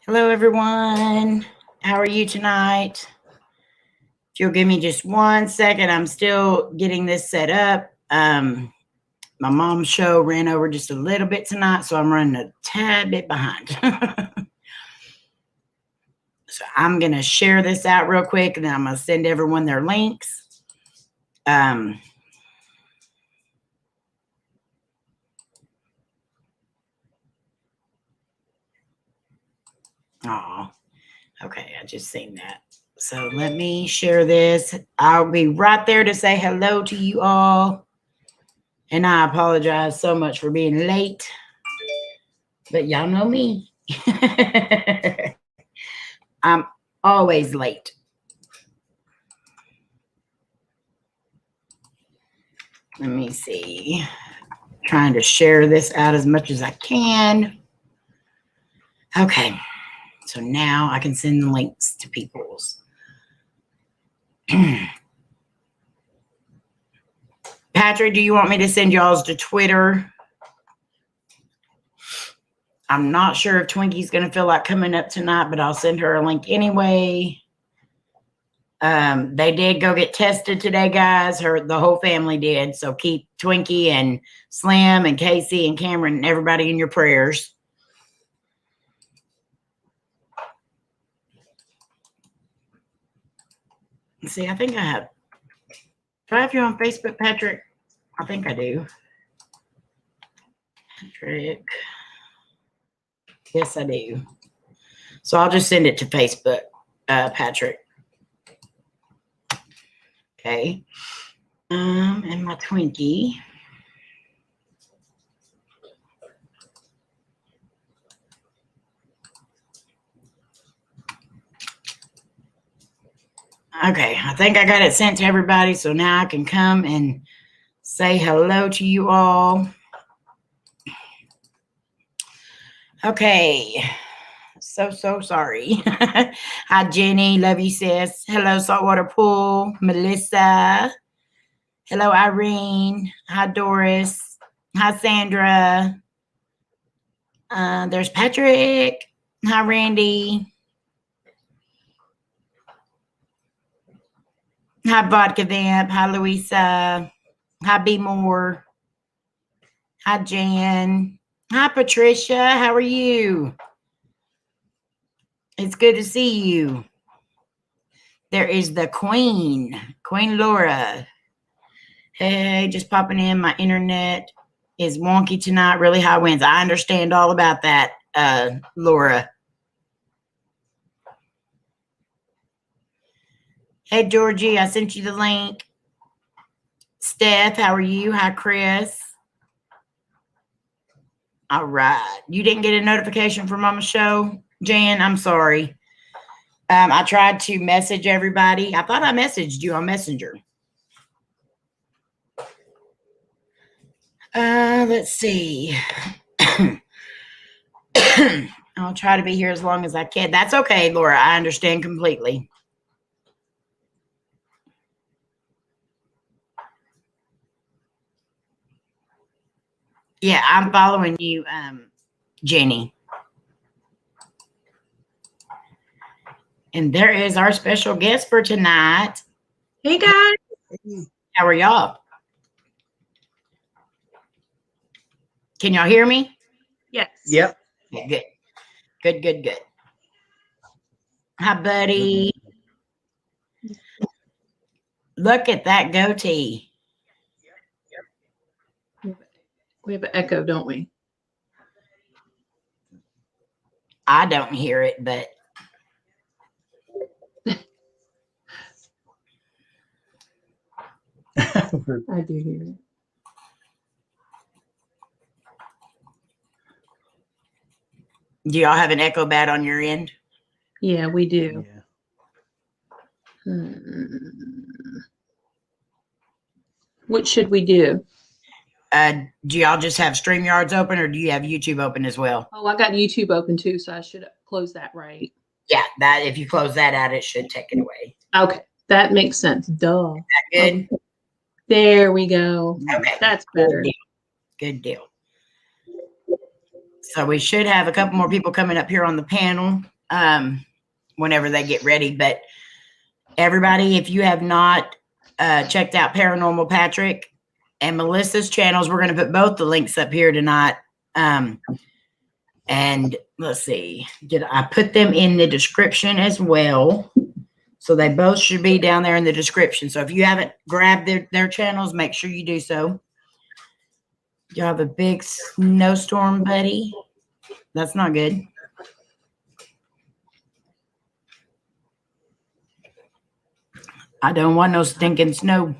Hello, everyone. How are you tonight? If you'll give me just 1 second, I'm still getting this set up. My mom's show ran over just a little bit tonight, so I'm running a tad bit behind. So I'm going to share this out real quick, and then I'm going to send everyone their links. Oh, okay. I just seen that. So let me share this. I'll be right there to say hello to you all. And I apologize so much for being late. But y'all know me. I'm always late. Let me see. Trying to share this out as much as I can. Okay. So now I can send the links to people's. Patrick, do you want me to send y'all's to Twitter? I'm not sure if Twinkie's going to feel like coming up tonight, but I'll send her a link anyway. They did go get tested today, guys. The whole family did. So keep Twinkie and Slim and Casey and Cameron and everybody in your prayers. Let's see, I think I have. Do I have you on Facebook, Patrick? I think I do. Patrick. Yes, I do. So I'll just send it to Facebook, Patrick. Okay. And my Twinkie. Okay, I think I got it sent to everybody, so now I can come and say hello to you all. Okay. So sorry. Hi, Jenny. Love you, sis. Hello, Saltwater Pool. Melissa. Hello, Irene. Hi, Doris. Hi, Sandra. There's Patrick. Hi, Randy. Hi, Vodka Vamp. Hi, Louisa. Hi, B. Moore. Hi, Jan. Hi, Patricia. How are you? It's good to see you. There is the Queen, Queen Lora. Hey, just popping in. My internet is wonky tonight. Really high winds. I understand all about that, Laura. Hey, Georgie, I sent you the link. Steph, how are you? Hi, Chris. All right. You didn't get a notification from Mama's show? Jan, I'm sorry. I tried to message everybody. I thought I messaged you on Messenger. Let's see. I'll try to be here as long as I can. That's okay, Laura. I understand completely. Yeah, I'm following you, Jenny. And there is our special guest for tonight. Hey, guys. How are y'all? Can y'all hear me? Yes. Yep. Yeah, good. Hi, buddy. Look at that goatee. We have an echo, don't we? I don't hear it, but I do hear it. Do y'all have an echo bad on your end? Yeah, we do. Yeah. What should we do? Do y'all just have StreamYards open, or do you have YouTube open as well? Oh, I got YouTube open too, so I should close that, right? Yeah, that if you close that out, it should take it away. Okay, that makes sense. Duh. Is that good? Okay. There we go. Okay, That's better. Good deal. So we should have a couple more people coming up here on the panel. whenever they get ready. But everybody, if you have not checked out Paranormal Patrick and Melissa's channels, we're going to put both the links up here tonight. And let's see, did I put them in the description as well? So they both should be down there in the description. So if you haven't grabbed their channels, make sure you do so. You have a big snowstorm, buddy. That's not good. I don't want no stinking snow.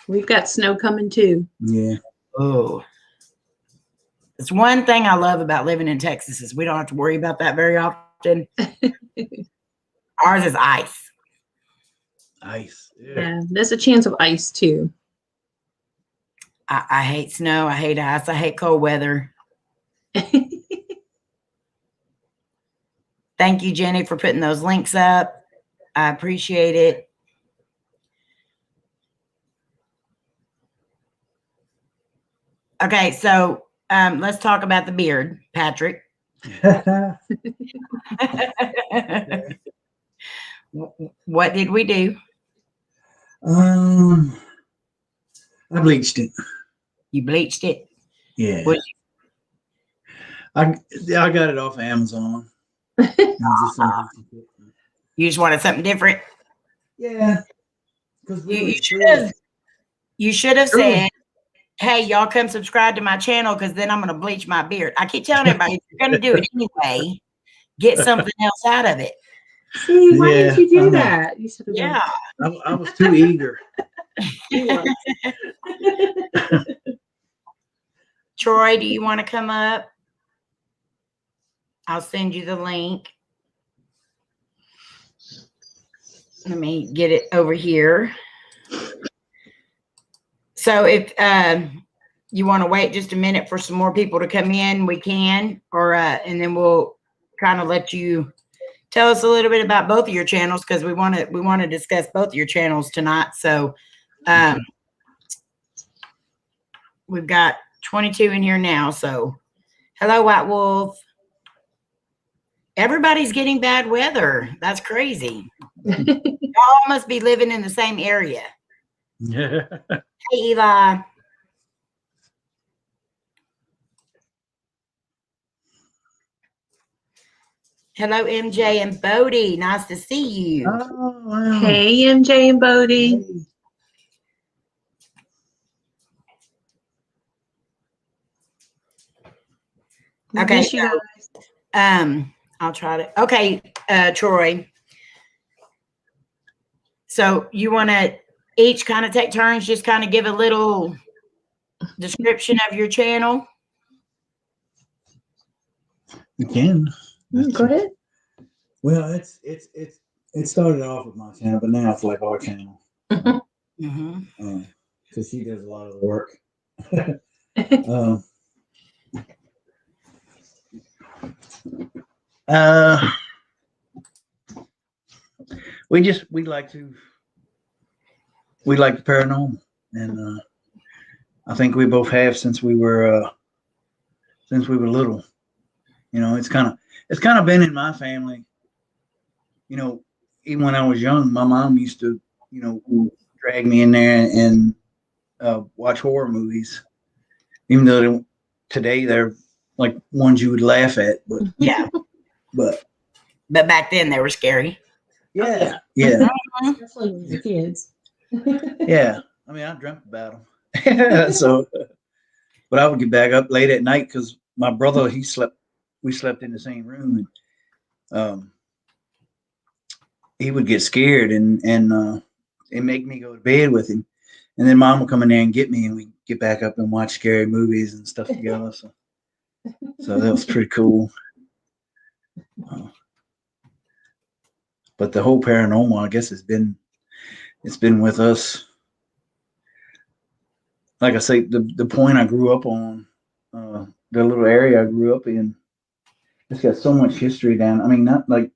We've got snow coming too. Yeah. Oh. It's one thing I love about living in Texas is we don't have to worry about that very often. Ours is ice. Ice. Yeah, there's a chance of ice too. I hate snow. I hate ice. I hate cold weather. Thank you, Jenny, for putting those links up. I appreciate it. Okay, so let's talk about the beard, Patrick. What did we do? I bleached it. You bleached it? Yeah. What- I got it off Amazon. You just wanted something different? Yeah. You should have said, hey, y'all come subscribe to my channel because then I'm going to bleach my beard. I keep telling everybody, if you're going to do it anyway, get something else out of it. See, why didn't you do that? You should have done Yeah. I was too eager. Troy, do you want to come up? I'll send you the link. Let me get it over here. So if you want to wait just a minute for some more people to come in, we can, or and then we'll kind of let you tell us a little bit about both of your channels because we want to discuss both of your channels tonight. So we've got 22 in here now. So hello, White Wolf. Everybody's getting bad weather. That's crazy. Y'all must be living in the same area. Yeah. Hey, Eli. Hello, MJ and Bodie. Nice to see you. Oh, wow. Hey, MJ and Bodie. Okay, Miss you guys. I'll try to. Okay, Troy. So you want to each kind of take turns, just kind of give a little description of your channel? You can. Go ahead. Well, it started off with my channel, but now it's like our channel. Mm-hmm. Because she does a lot of the work. We like the paranormal, and I think we both have since we were little. You know, it's kind of been in my family. You know, even when I was young, my mom used to, you know, drag me in there and watch horror movies, even though today they're like ones you would laugh at. But Yeah. but back then they were scary. yeah. Especially when you're kids. Yeah. I mean, I dreamt about them. So, but I would get back up late at night because my brother, we slept in the same room, and he would get scared and make me go to bed with him. And then mom would come in there and get me, and we get back up and watch scary movies and stuff together. So that was pretty cool. But the whole paranormal, I guess, it's been with us. Like I say, the point I grew up on, the little area I grew up in, it's got so much history down. I mean, not like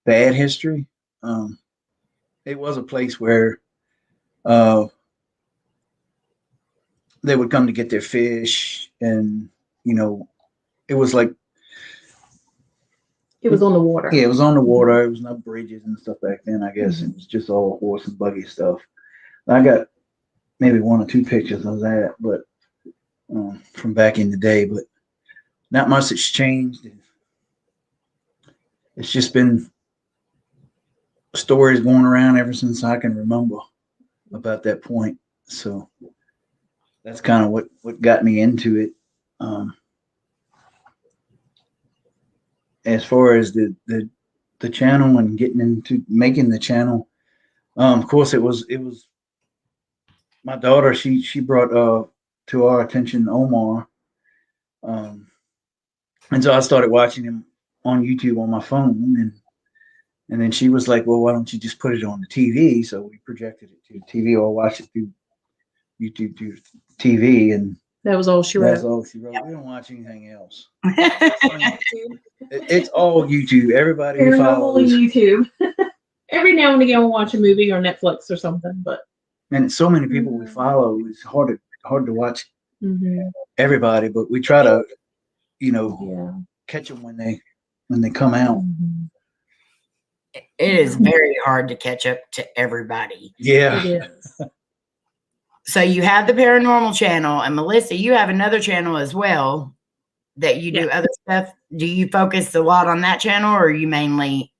bad history. It was a place where they would come to get their fish, and you know, it was like It was on the water. Yeah, it was on the water. It was no bridges and stuff back then. I guess it was just all horse and buggy stuff. I got maybe 1 or 2 pictures of that, but from back in the day. But not much has changed. It's just been stories going around ever since I can remember about that point. So that's kind of what got me into it. As far as the channel and getting into making the channel, of course it was my daughter. She brought to our attention Omar, and so I started watching him on YouTube on my phone, and then she was like, "Well, why don't you just put it on the TV?" So we projected it to the TV or watch it through YouTube through TV, and That was all she wrote. that's all she wrote. We don't watch anything else. It's all YouTube. Everybody who Paranormal follows YouTube. Every now and again, we'll watch a movie or Netflix or something, but and so many people we follow. It's hard to watch everybody, but we try to, catch them when they come out. It is very hard to catch up to everybody. Yeah. It is. So you have the paranormal channel, and Melissa, you have another channel as well that you do other stuff. Do you focus a lot on that channel, or are you mainly?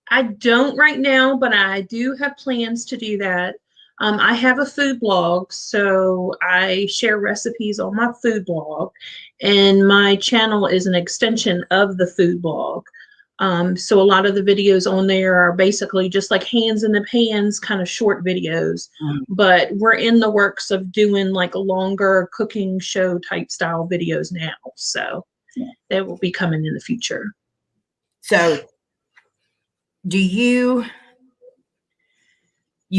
I don't right now, but I do have plans to do that. I have a food blog, so I share recipes on my food blog, and my channel is an extension of the food blog. So a lot of the videos on there are basically just like hands in the pans kind of short videos, but we're in the works of doing like longer cooking show type style videos now. So they will be coming in the future. So do you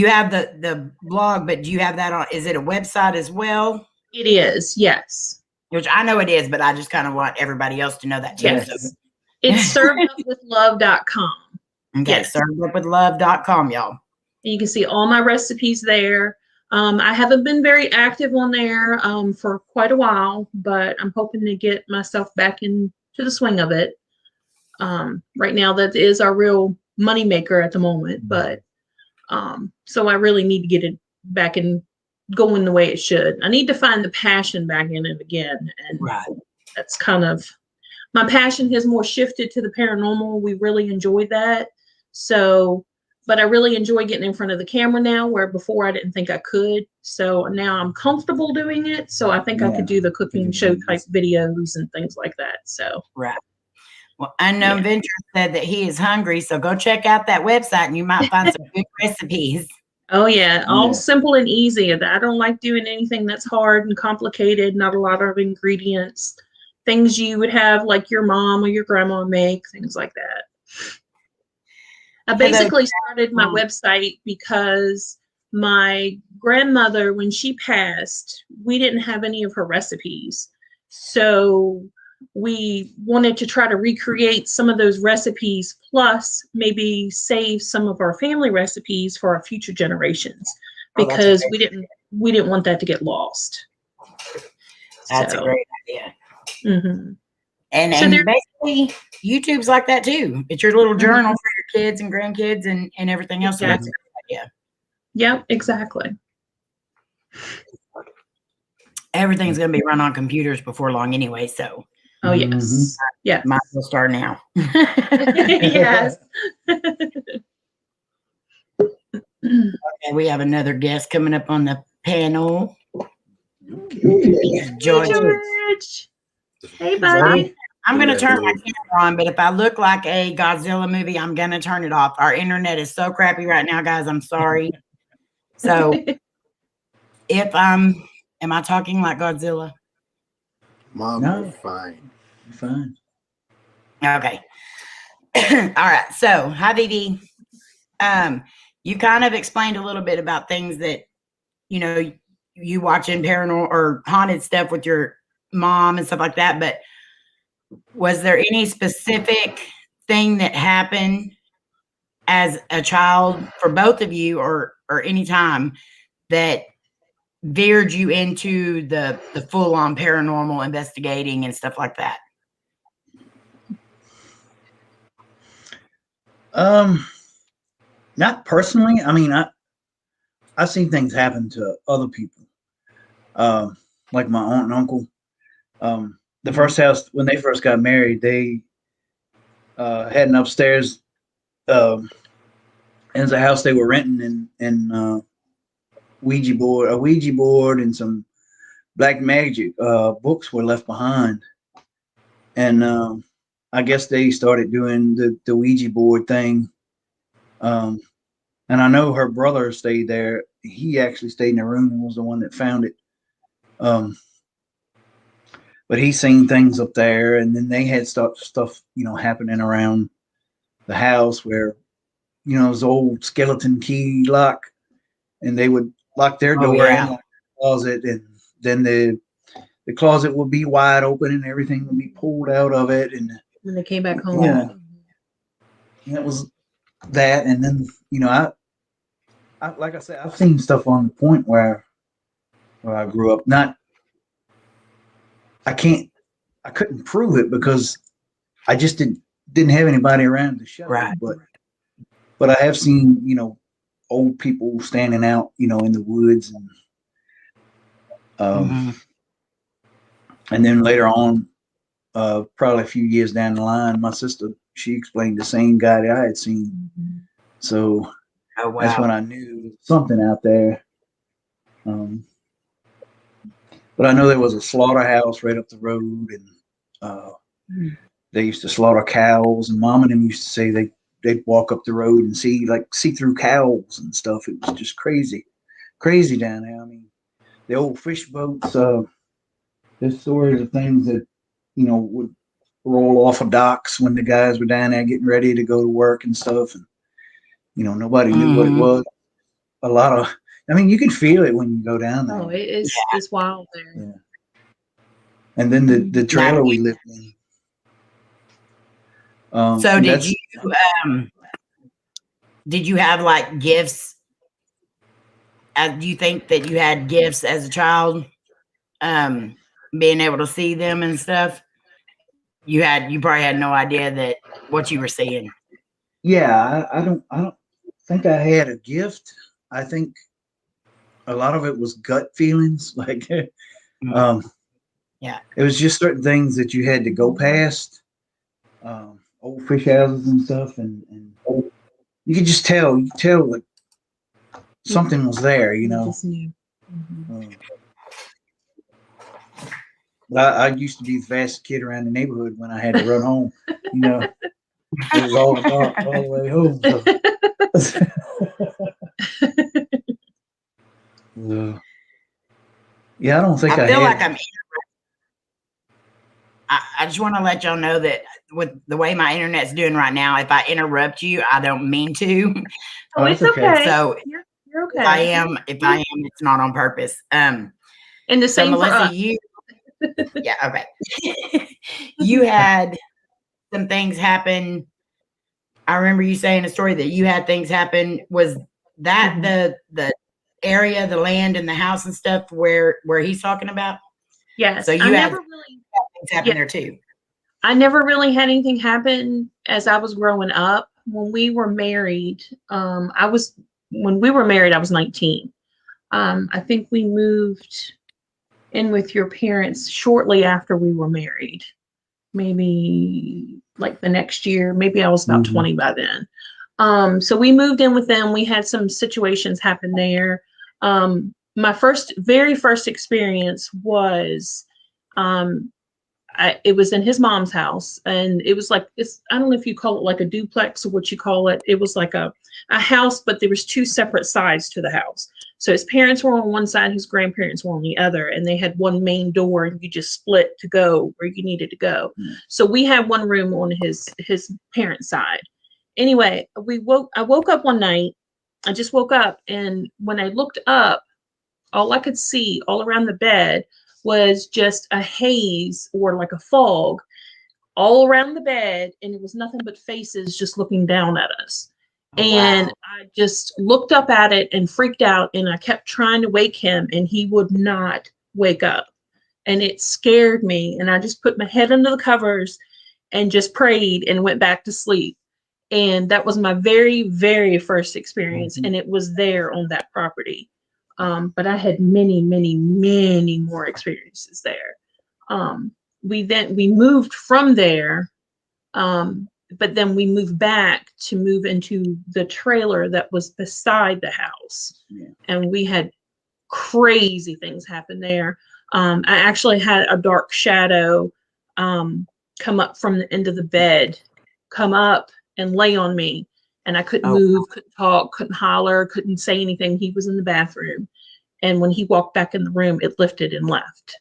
have the blog, but do you have that on, is it a website as well? It is, yes. Which I know it is, but I just kind of want everybody else to know that too. Yes. So. It's servedupwithlove.com. Okay, yes. servedupwithlove.com, y'all. And you can see all my recipes there. I haven't been very active on there for quite a while, but I'm hoping to get myself back into the swing of it. Right now, that is our real money maker at the moment, but so I really need to get it back and going the way it should. I need to find the passion back in it again, and that's kind of my passion has more shifted to the paranormal. We really enjoyed that. So, but I really enjoy getting in front of the camera now, where before I didn't think I could. So now I'm comfortable doing it. So I think I could do the cooking show type videos and things like that. So, Well, Unknown Venture said that he is hungry. So go check out that website and you might find some good recipes. Oh yeah. All simple and easy. I don't like doing anything that's hard and complicated. Not a lot of ingredients. Things you would have like your mom or your grandma make, things like that. I basically started my website because my grandmother, when she passed, we didn't have any of her recipes. So we wanted to try to recreate some of those recipes, plus maybe save some of our family recipes for our future generations, because we didn't want that to get lost. That's a great idea. Mm-hmm. And basically YouTube's like that too. It's your little journal for your kids and grandkids and everything else. Exactly. So that's a good idea. Yep, exactly. Everything's going to be run on computers before long anyway. So, oh yes, yeah, might as well start now. Yes. Okay, we have another guest coming up on the panel. George. Hey, buddy. I'm going to turn my camera on, but if I look like a Godzilla movie, I'm going to turn it off. Our internet is so crappy right now, guys. I'm sorry. So if am I talking like Godzilla? Mom, No. you're fine. You're fine. Okay. All right. So, hi, Vivi. You kind of explained a little bit about things that, you watching paranormal or haunted stuff with your mom and stuff like that. But was there any specific thing that happened as a child for both of you or any time that veered you into the full-on paranormal investigating and stuff like that? Not personally. I mean, I've seen things happen to other people. Like my aunt and uncle. The first house when they first got married, they had an upstairs. It was a house they were renting, and a Ouija board, and some black magic books were left behind. And I guess they started doing the Ouija board thing. And I know her brother stayed there. He actually stayed in the room and was the one that found it. But he's seen things up there, and then they had stuff happening around the house where, it was old skeleton key lock, and they would lock their door in the closet, and then the closet would be wide open and everything would be pulled out of it. And when they came back home, and that was that. And then I like I said, I've seen stuff on the point where I grew up. I couldn't prove it because I just didn't have anybody around to show it. But I have seen, old people standing out, in the woods, and and then later on, probably a few years down the line, my sister, she explained the same guy that I had seen. So that's when I knew there was something out there. But I know there was a slaughterhouse right up the road, and they used to slaughter cows, and Mom and them used to say they'd walk up the road and see through cows and stuff. It was just crazy down there. I mean, the old fish boats, there's stories of things that, would roll off of docks when the guys were down there getting ready to go to work and stuff. And, nobody knew what it was. A lot of, you can feel it when you go down there. Oh, it's wild there. Yeah. And then the trailer we lived in. So did you have like gifts? Do you think that you had gifts as a child? Being able to see them and stuff? You probably had no idea that what you were seeing. Yeah, I don't think I had a gift. I think a lot of it was gut feelings. Like it was just certain things that you had to go past. Old fish houses and stuff, and you could just tell. You could tell like something was there, Just knew. I used to be the fastest kid around the neighborhood when I had to run home. It was all the way home. So. Yeah, I don't think I feel had. like I just want to let y'all know that with the way my internet's doing right now, if I interrupt you, I don't mean to. Oh, it's okay. So you're okay. If I am, it's not on purpose. And the same Melissa, for you. Yeah, okay. You had some things happen. I remember you saying a story that you had things happen. Was that the area, the land, and the house and stuff where he's talking about? Yes. So you had things happen there too. I never really had anything happen as I was growing up. When we were married, I was 19. I think we moved in with your parents shortly after we were married, maybe like the next year. Maybe I was about 20 by then. So we moved in with them. We had some situations happen there. My very first experience was, it was in his mom's house, and it was like, I don't know if you call it like a duplex or what you call it. It was like a house, but there was two separate sides to the house. So his parents were on one side, his grandparents were on the other, and they had one main door, and you just split to go where you needed to go. So we had one room on his parents' side. Anyway, I woke up one night. I just woke up, and when I looked up, all I could see all around the bed was just a haze or like a fog all around the bed, and it was nothing but faces just looking down at us. And I just looked up at it and freaked out, and I kept trying to wake him, and he would not wake up. And it scared me, and I just put my head under the covers and just prayed and went back to sleep. And that was my very, very first experience. And it was there on that property. But I had many, many, many more experiences there. We moved from there. But then we moved back to move into the trailer that was beside the house. Yeah. And we had crazy things happen there. I actually had a dark shadow come up from the end of the bed, come up and lay on me. And I couldn't move, couldn't talk, couldn't holler, couldn't say anything. He was in the bathroom. And when he walked back in the room, it lifted and left.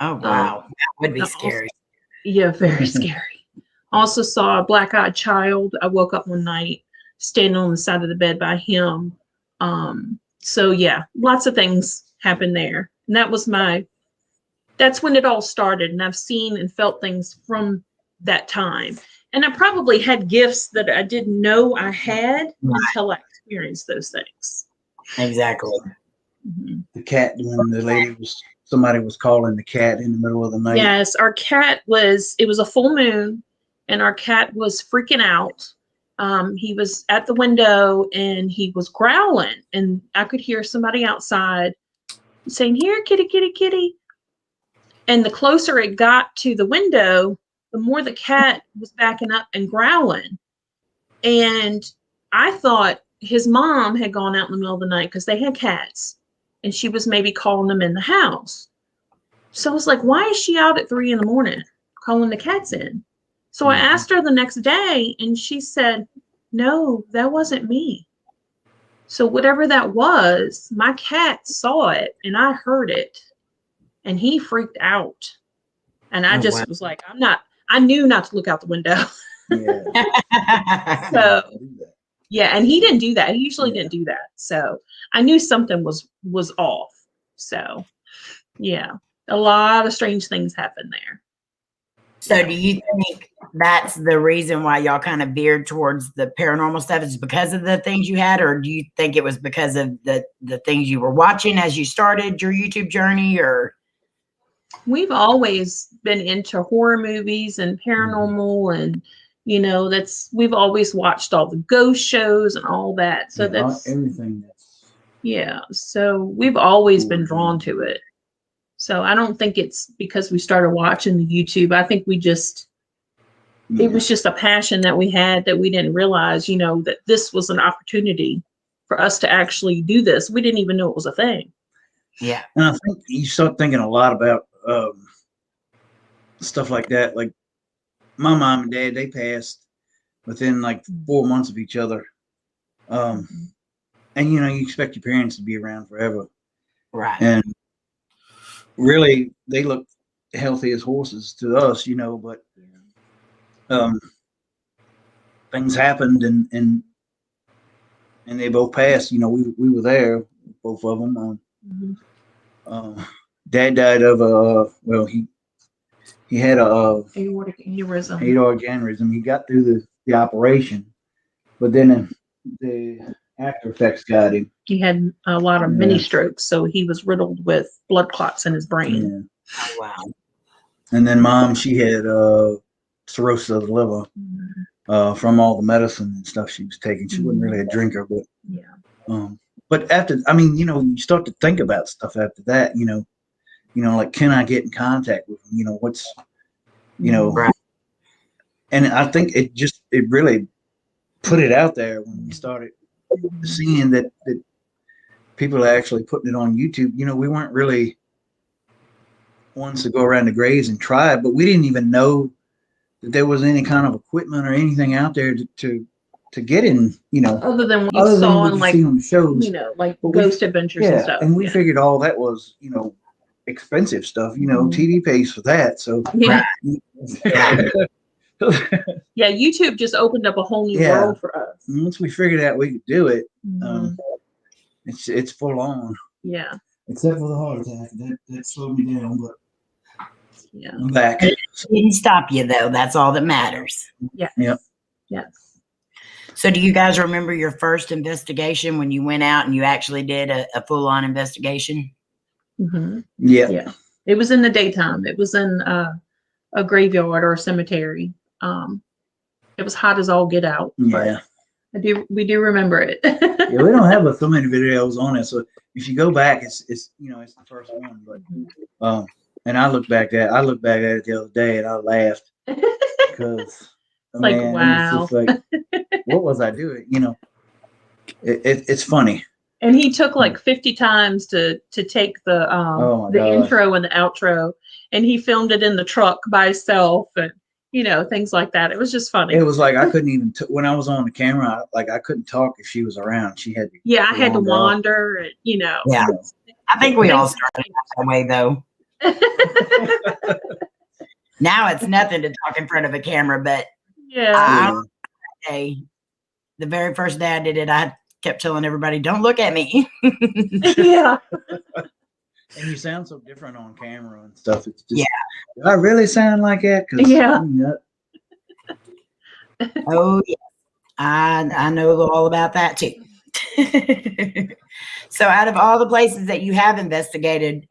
Oh, wow. That would be scary. Yeah, very scary. Also saw a black-eyed child. I woke up one night standing on the side of the bed by him. So yeah, lots of things happened there. And that's when it all started. And I've seen and felt things from that time. And I probably had gifts that I didn't know I had until I experienced those things. Exactly. Mm-hmm. The cat, when somebody was calling the cat in the middle of the night. Yes, our cat it was a full moon and our cat was freaking out. He was at the window and he was growling and I could hear somebody outside saying, "Here, kitty, kitty, kitty." And the closer it got to the window, the more the cat was backing up and growling. And I thought his mom had gone out in the middle of the night because they had cats and she was maybe calling them in the house. So I was like, why is she out at 3 a.m. calling the cats in? So I asked her the next day and she said, no, that wasn't me. So whatever that was, my cat saw it and I heard it and he freaked out. And I was like, I knew not to look out the window. Yeah. So yeah, and he didn't do that. He usually didn't do that. So I knew something was off. So yeah, a lot of strange things happened there. So do you think that's the reason why y'all kind of veered towards the paranormal stuff is because of the things you had, or do you think it was because of the things you were watching as you started your YouTube journey? Or we've always been into horror movies and paranormal and we've always watched all the ghost shows and all that. So that's everything. So we've always been drawn to it. So I don't think it's because we started watching the YouTube. I think it was just a passion that we had that we didn't realize, that this was an opportunity for us to actually do this. We didn't even know it was a thing. Yeah. And I think you start thinking a lot about stuff like that. Like my mom and dad, they passed within like 4 months of each other. And you expect your parents to be around forever. Right. And really they look healthy as horses to us, but things happened and they both passed. We were there, both of them. Dad died of he had a aortic aneurysm. Aortic aneurysm. He got through the operation, but then the after effects got him. He had a lot of mini strokes, so he was riddled with blood clots in his brain. Yeah. Oh, wow. And then Mom, she had cirrhosis of the liver from all the medicine and stuff she was taking. She wasn't really a drinker, but but after, you start to think about stuff after that. Like, can I get in contact with him? What's, right. And I think it really put it out there when we started seeing that people are actually putting it on YouTube. We weren't really ones to go around the graves and try it, but we didn't even know that there was any kind of equipment or anything out there to get in, other than what you saw on like on the shows, like Ghost Adventures and stuff. And we figured all that was, expensive stuff, TV pays for that. So yeah, YouTube just opened up a whole new world for us. Once we figured out we could do it, it's full on. Yeah. Except for the heart attack. That slowed me down, but I'm back. It didn't stop you though. That's all that matters. Yeah. Yep. Yes. So do you guys remember your first investigation when you went out and you actually did a full-on investigation? Mm-hmm. Yeah. It was in the daytime. It was in a graveyard or a cemetery. It was hot as all get out. Yeah. We do remember it. Yeah, we don't have so many videos on it. So if you go back, it's it's the first one. But and I look back at it the other day and I laughed because like, wow. it's just like, what was I doing? It's funny. And he took like 50 times to take the intro and the outro, and he filmed it in the truck by himself, and things like that. It was just funny. It was like I couldn't even when I was on the camera, I couldn't talk if she was around. She had to. Yeah, I had to wander, and Yeah, I think we all started that way though. Now it's nothing to talk in front of a camera, but the very first day I did it, I kept telling everybody, "Don't look at me." Yeah. And you sound so different on camera and stuff. It's just, do I really sound like that? Yeah. Oh, yeah. I know all about that too. So out of all the places that you have investigated,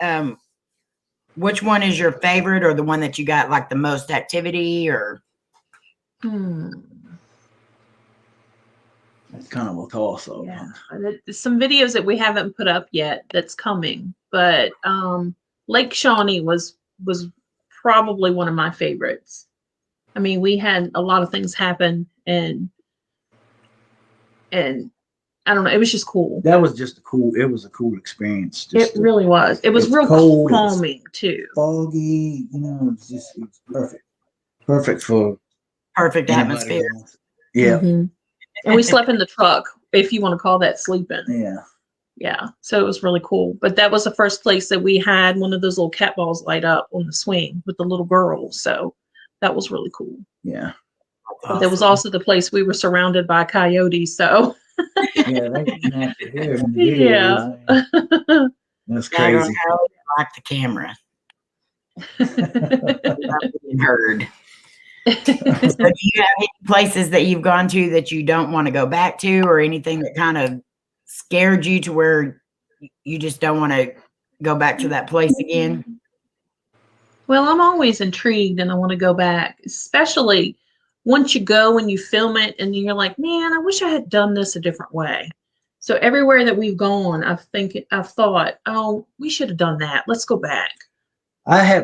which one is your favorite, or the one that you got like the most activity, or? That's kind of a toss, though. Yeah. There's some videos that we haven't put up yet that's coming, but Lake Shawnee was probably one of my favorites. I mean, we had a lot of things happen, and I don't know, it was just cool. That was just it was a cool experience. It really was. It was real cold, calming too. Foggy, it's perfect. Perfect for perfect atmosphere. Yeah. Mm-hmm. And we slept in the truck, if you want to call that sleeping. Yeah. Yeah. So it was really cool. But that was the first place that we had one of those little cat balls light up on the swing with the little girl. So that was really cool. Yeah. But that was also the place we were surrounded by coyotes. So yeah, they didn't have to hear them. Yeah. That's crazy. I like the camera. Heard. So do you have any places that you've gone to that you don't want to go back to, or anything that kind of scared you to where you just don't want to go back to that place again? Well, I'm always intrigued and I want to go back, especially once you go and you film it and you're like, man, I wish I had done this a different way. So everywhere that we've gone, I've thought, oh, we should have done that. Let's go back.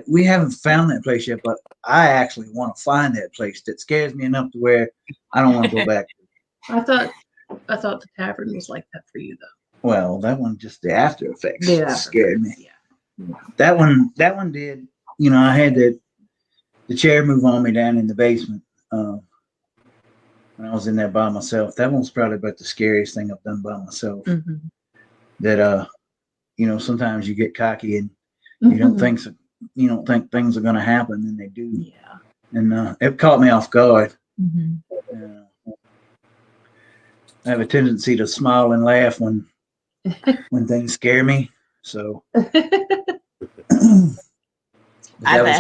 We haven't found that place yet, but I actually want to find that place. That scares me enough to where I don't want to go back. I thought the tavern was like that for you, though. Well, that one, just the after effects scared me. Yeah. That one did. I had the chair move on me down in the basement when I was in there by myself. That one's probably about the scariest thing I've done by myself. Mm-hmm. That sometimes you get cocky and you don't think things are going to happen, and they do. Yeah. And it caught me off guard. Mm-hmm. I have a tendency to smile and laugh when things scare me. So I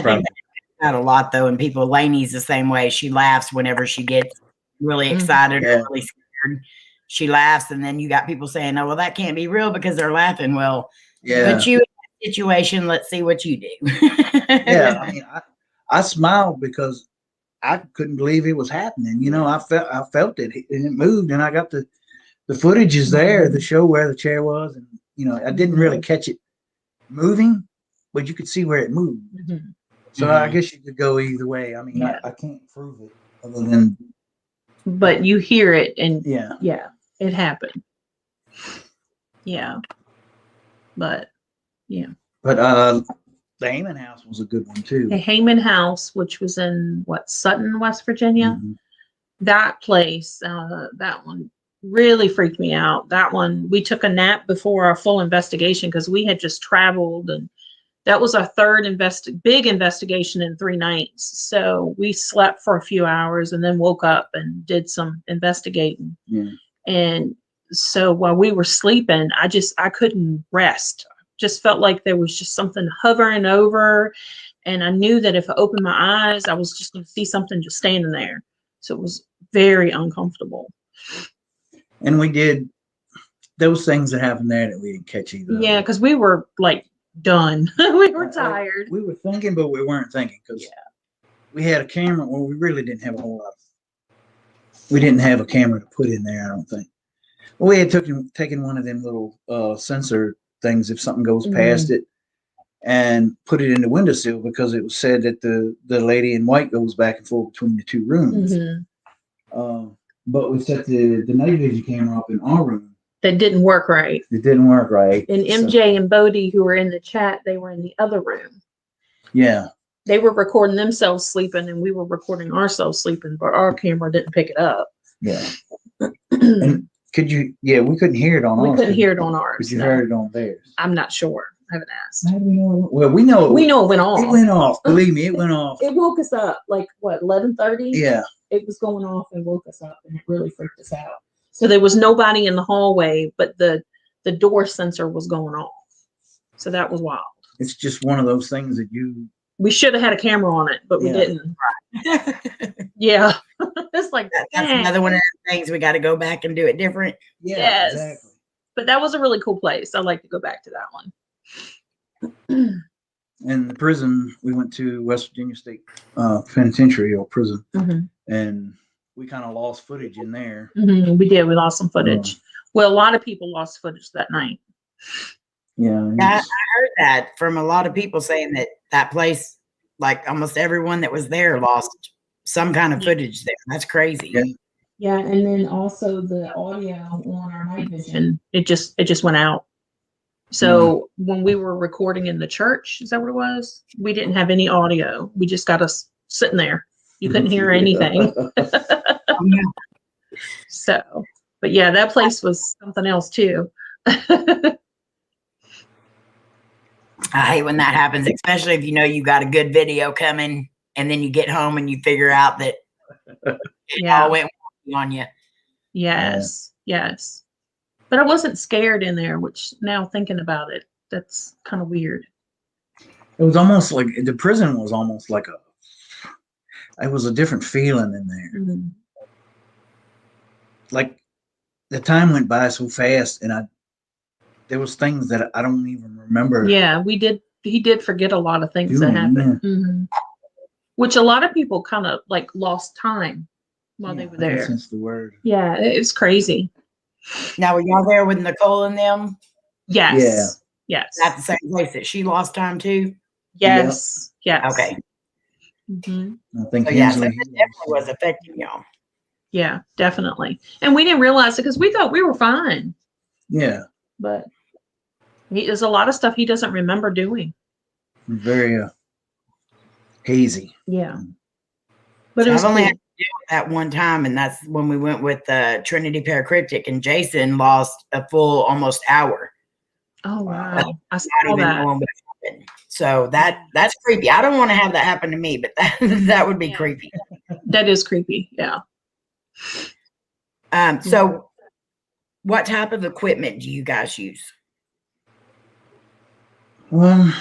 think that a lot though, and people. Layne's the same way. She laughs whenever she gets really excited or really scared. She laughs, and then you got people saying, "Oh, well, that can't be real because they're laughing." Well, but you in that situation, let's see what you do. Yeah, I mean, I smiled because I couldn't believe it was happening. I felt it, and it moved, and I got the footage is there, the show where the chair was, and I didn't really catch it moving, but you could see where it moved. Mm-hmm. So I guess you could go either way. I mean, I can't prove it other than. But you hear it, and yeah, it happened. Yeah, but yeah. But the Heyman House was a good one too. The Heyman House, which was in Sutton, West Virginia. Mm-hmm. That place, that one really freaked me out. That one, we took a nap before our full investigation because we had just traveled, and that was our third big investigation in 3 nights. So we slept for a few hours and then woke up and did some investigating. Yeah. And so while we were sleeping, I couldn't rest. Just felt like there was just something hovering over, and I knew that if I opened my eyes, I was just going to see something just standing there. So it was very uncomfortable. And we did those things that happened there that we didn't catch either. Yeah, because we were like done. We were tired. We were thinking, but we weren't thinking because we had a camera where we really didn't have a whole lot we didn't have a camera to put in there, I don't think. Well, we had taken one of them little sensor things if something goes past it, and put it in the windowsill because it was said that the lady in white goes back and forth between the two rooms. But we set the night vision camera up in our room. That didn't work right. It didn't work right. And MJ and Bodie, who were in the chat, they were in the other room. Yeah. They were recording themselves sleeping, and we were recording ourselves sleeping, but our camera didn't pick it up. Yeah. And could you? Yeah, we couldn't hear it on ours. We couldn't hear it on ours. But you heard it on theirs. I'm not sure. I haven't asked. How do we know? Well, we know. We know it went off. It went off. Believe me, it went off. It woke us up like what, 11:30? Yeah. It was going off and woke us up, and it really freaked us out. So there was nobody in the hallway, but the door sensor was going off. So that was wild. It's just one of those things that we should have had a camera on it, but we didn't. Yeah. It's like that's another one of the things we got to go back and do it different. Yeah, yes. exactly. But that was a really cool place. I'd like to go back to that one. And the prison, we went to West Virginia State Penitentiary or prison, and we kind of lost footage in there. We did. We lost some footage. Well, a lot of people lost footage that night. Yeah. I heard that from a lot of people saying that place, like almost everyone that was there lost some kind of footage there. That's crazy. Yeah. Yeah, and then also the audio on our night vision, it just went out. So when we were recording in the church, is that what it was? We didn't have any audio. We just got us sitting there. You couldn't hear anything. So, but yeah, that place was something else too. I hate when that happens, especially if you know you got a good video coming and then you get home and you figure out that it all went on you. Yes. But I wasn't scared in there, which now thinking about it, that's kind of weird. It was almost like the prison was almost like it was a different feeling in there. Like the time went by so fast, and there was things that I don't even remember. Yeah, he did forget a lot of things that happened. Which a lot of people kind of like lost time while they were there. That's the word. Yeah, it's crazy. Now, were y'all there with Nicole and them? Yes. Yeah. Yes. At the same place that she lost time too? Yes. Yes. Okay. I think so that definitely was affecting y'all. Yeah, definitely. And we didn't realize it because we thought we were fine. Yeah. But there's a lot of stuff he doesn't remember doing. Very hazy. Yeah. But I've only had to do that one time, and that's when we went with Trinity Paracryptic, and Jason lost a full almost hour. Oh wow! I saw not even knowing what happened. So that's creepy. I don't want to have that happen to me, but that would be creepy. That is creepy. Yeah. So what type of equipment do you guys use? Of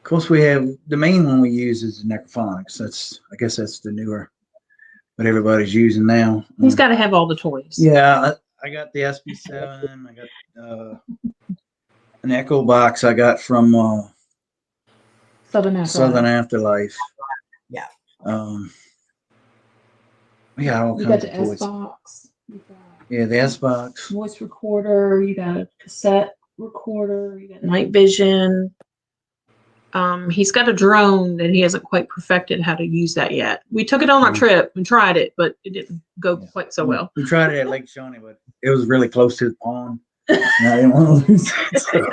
course, we have the main one we use is the necrophonics. I guess that's the newer, what everybody's using now. He's got to have all the toys. Yeah, I got the SB7. I got an Echo box I got from Southern Afterlife. Yeah. We got all you kinds got of the toys. S-Box. Yeah, the S-Box. Voice recorder. You got a cassette recorder. You got night vision. He's got a drone that he hasn't quite perfected how to use that yet. We took it on our trip and tried it, but it didn't go quite so well. We tried it at Lake Shawnee, but it was really close to the pond. And I didn't want to lose it.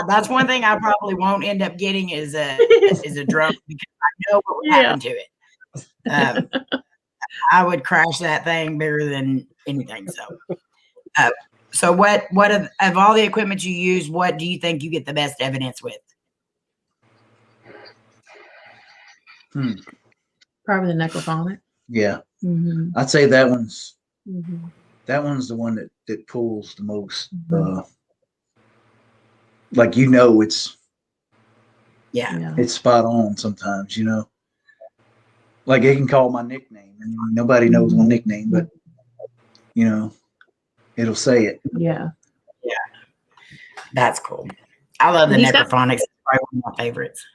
That's one thing I probably won't end up getting is a drone because I know what would happen to it. I would crash that thing bigger than anything. So what of all the equipment you use, what do you think you get the best evidence with? Probably the necrophonic. Yeah. I'd say that one's the one that pulls the most. Like it's it's spot on sometimes, like it can call my nickname and nobody knows my nickname, but it'll say it. Yeah. That's cool. I love the necrophonics. It's probably one of my favorites.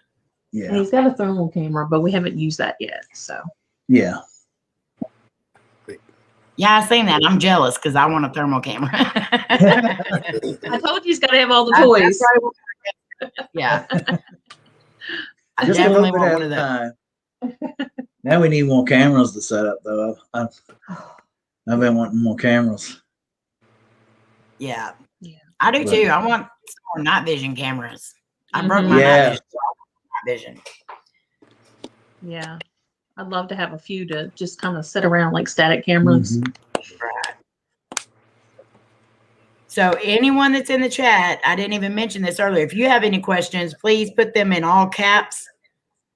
And Yeah. he's got a thermal camera, but we haven't used that yet. So Yeah. Yeah, I seen that. I'm jealous because I want a thermal camera. I told you he's got to have all the That's toys. right. Yeah. I Just a definitely little bit want at one a of those. time. Now we need more cameras to set up, though. I've been wanting more cameras. Yeah. Yeah. I do But- too. I want some more night vision cameras. I broke my Yeah. night vision. So I want night vision. Yeah. I'd love to have a few to just kind of sit around like static cameras. Mhm. Right. So anyone that's in the chat, I didn't even mention this earlier. If you have any questions, please put them in all caps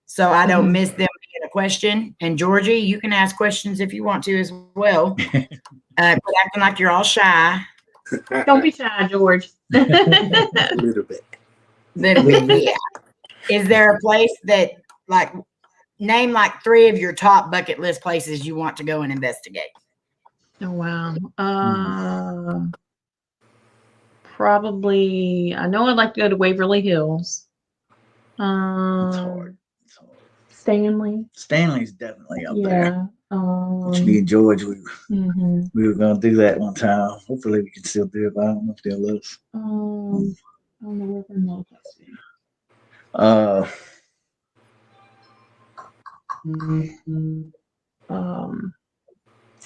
so I don't miss them being a question. And Georgie, you can ask questions if you want to as well. But acting like you're all shy. Don't be shy, George. A little bit. Little bit, yeah. Is there a place that name like 3 of your top bucket list places you want to go and investigate? Oh wow. Probably I know I'd like to go to Waverly Hills. It's hard. It's hard. Stanley. Stanley's definitely up there. Yeah. Which me and George, we Mhm. were going to do that one time. Hopefully we can still do it, but I don't know if they'll let us. I don't know where we're not.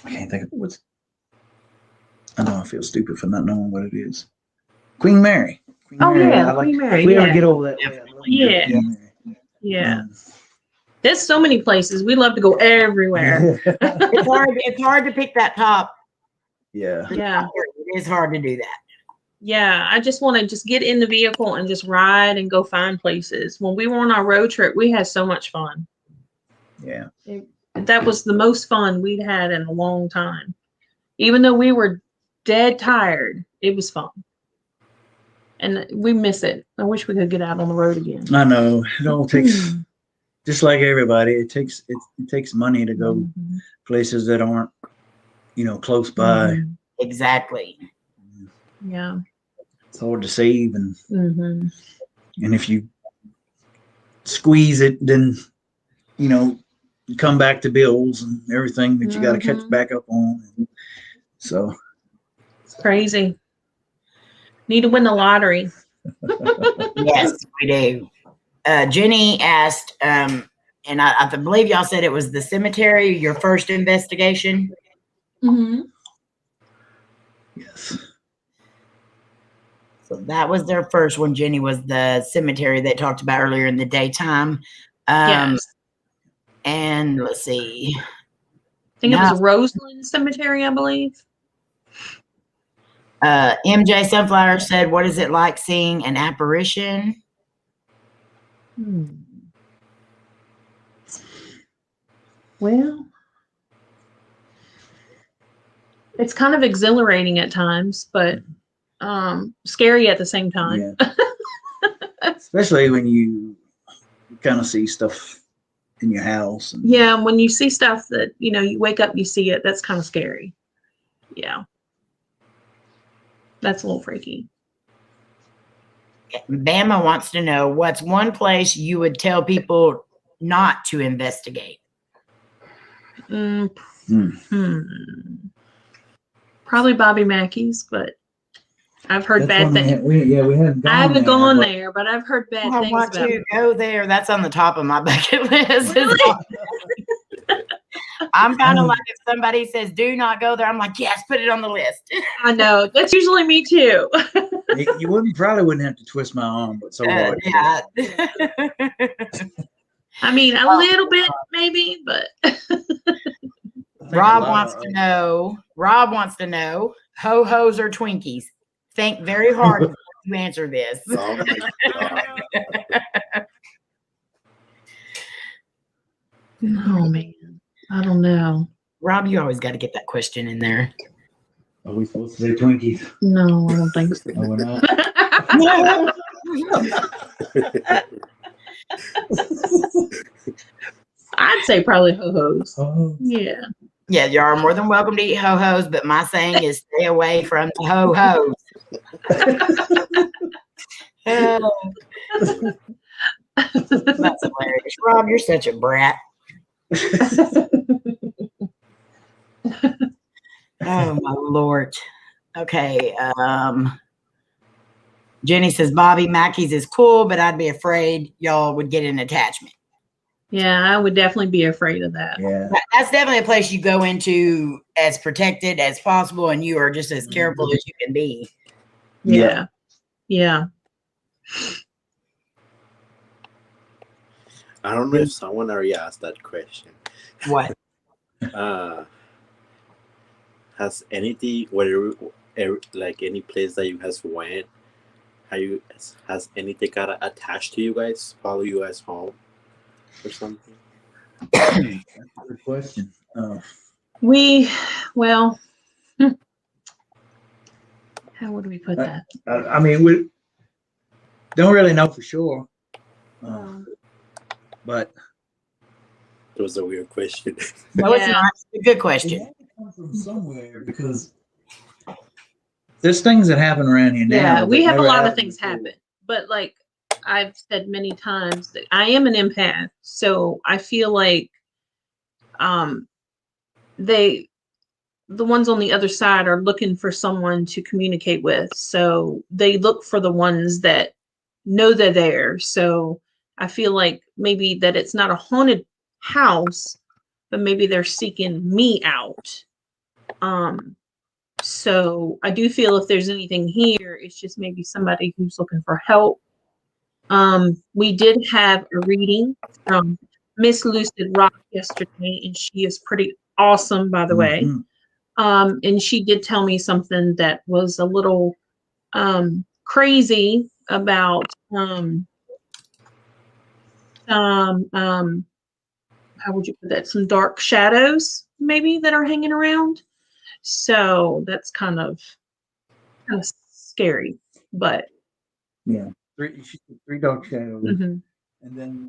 I can't think of what's. I know I feel stupid for not knowing what it is. Queen Mary. Queen Oh Mary. yeah, I like, Queen Mary. if we ever Yeah. get over that way, I'd love to go to Yeah. Queen Mary. Yeah. There's so many places. We love to go everywhere. It's hard to pick that top. Yeah. Yeah. It is hard to do that. Yeah. I just want to just get in the vehicle and just ride and go find places. When we were on our road trip, we had so much fun. Yeah. That was the most fun we'd had in a long time. Even though we were dead tired, it was fun. And we miss it. I wish we could get out on the road again. I know. It all takes, just like everybody, it takes money to go Mhm. places that aren't, close by. Mhm. Exactly. Yeah. It's hard to save, and Mm-hmm. if you squeeze it, then you come back to bills and everything that you got to catch back up on. So It's crazy. Need to win the lottery. Yes, we do. Jenny asked, and I believe y'all said it was the cemetery, your first investigation. Mm-hmm. yes. So that was their first one. Jenny was the cemetery they talked about earlier in the daytime. Yes. And let's see. I think it was Roseland Cemetery, I believe. MJ Sunflower said, what is it like seeing an apparition? Well, it's kind of exhilarating at times, but scary at the same time. Yeah. Especially when you kind of see stuff in your house. And Yeah, when you see stuff that, you wake up, you see it, that's kind of scary. Yeah. That's a little freaky. Bama wants to know, what's one place you would tell people not to investigate? Probably Bobby Mackey's, but I've heard that's bad things. we haven't gone I haven't there, gone but- there, but I've heard bad I things want about to go there. That's on the top of my bucket list. Really? I'm kind of like, if somebody says do not go there, I'm like, yes, put it on the list. I know. That's usually me too. You probably wouldn't have to twist my arm, but so hard. Yeah. I mean, a little bit maybe, but Rob wants to know, ho-hos or Twinkies? Think very hard before you answer this. Oh my God. oh man, I don't know. Rob, you always got to get that question in there. Are we supposed to say Twinkies? No, I don't think so. No, we're not. I'd say probably ho-hos. Oh. Yeah. Yeah, you are more than welcome to eat ho-hos, but my saying is stay away from the ho-hos. That's hilarious. Rob, you're such a brat. Oh my Lord. Okay. Jenny says Bobby Mackey's is cool, but I'd be afraid y'all would get an attachment. Yeah, I would definitely be afraid of that. Yeah. That's definitely a place you go into as protected as possible, and you are just as careful as you can be. Yeah. Yeah. I don't know if someone already asked that question. What? Has anything, whatever, like any place that you guys went, has anything got attached to you guys, follow you guys home or something? That's a good question. Well, how would we put that? I mean, we don't really know for sure. But It was a weird question. No, it's not. It's a good question. it had to come from somewhere because there's things that happen around here now. Yeah, we that have a never lot of happened things before. happen, but like I've said many times that I am an empath, so I feel like the ones on the other side are looking for someone to communicate with, so they look for the ones that know they're there. So I feel like maybe that it's not a haunted house, but maybe they're seeking me out. So I do feel if there's anything here, it's just maybe somebody who's looking for help. We did have a reading from Miss Lucid Rock yesterday, and she is pretty awesome, by the way. And she did tell me something that was a little crazy about how would you put that? Some dark shadows maybe that are hanging around. So that's kind of scary, but Yeah, three dark shadows, and then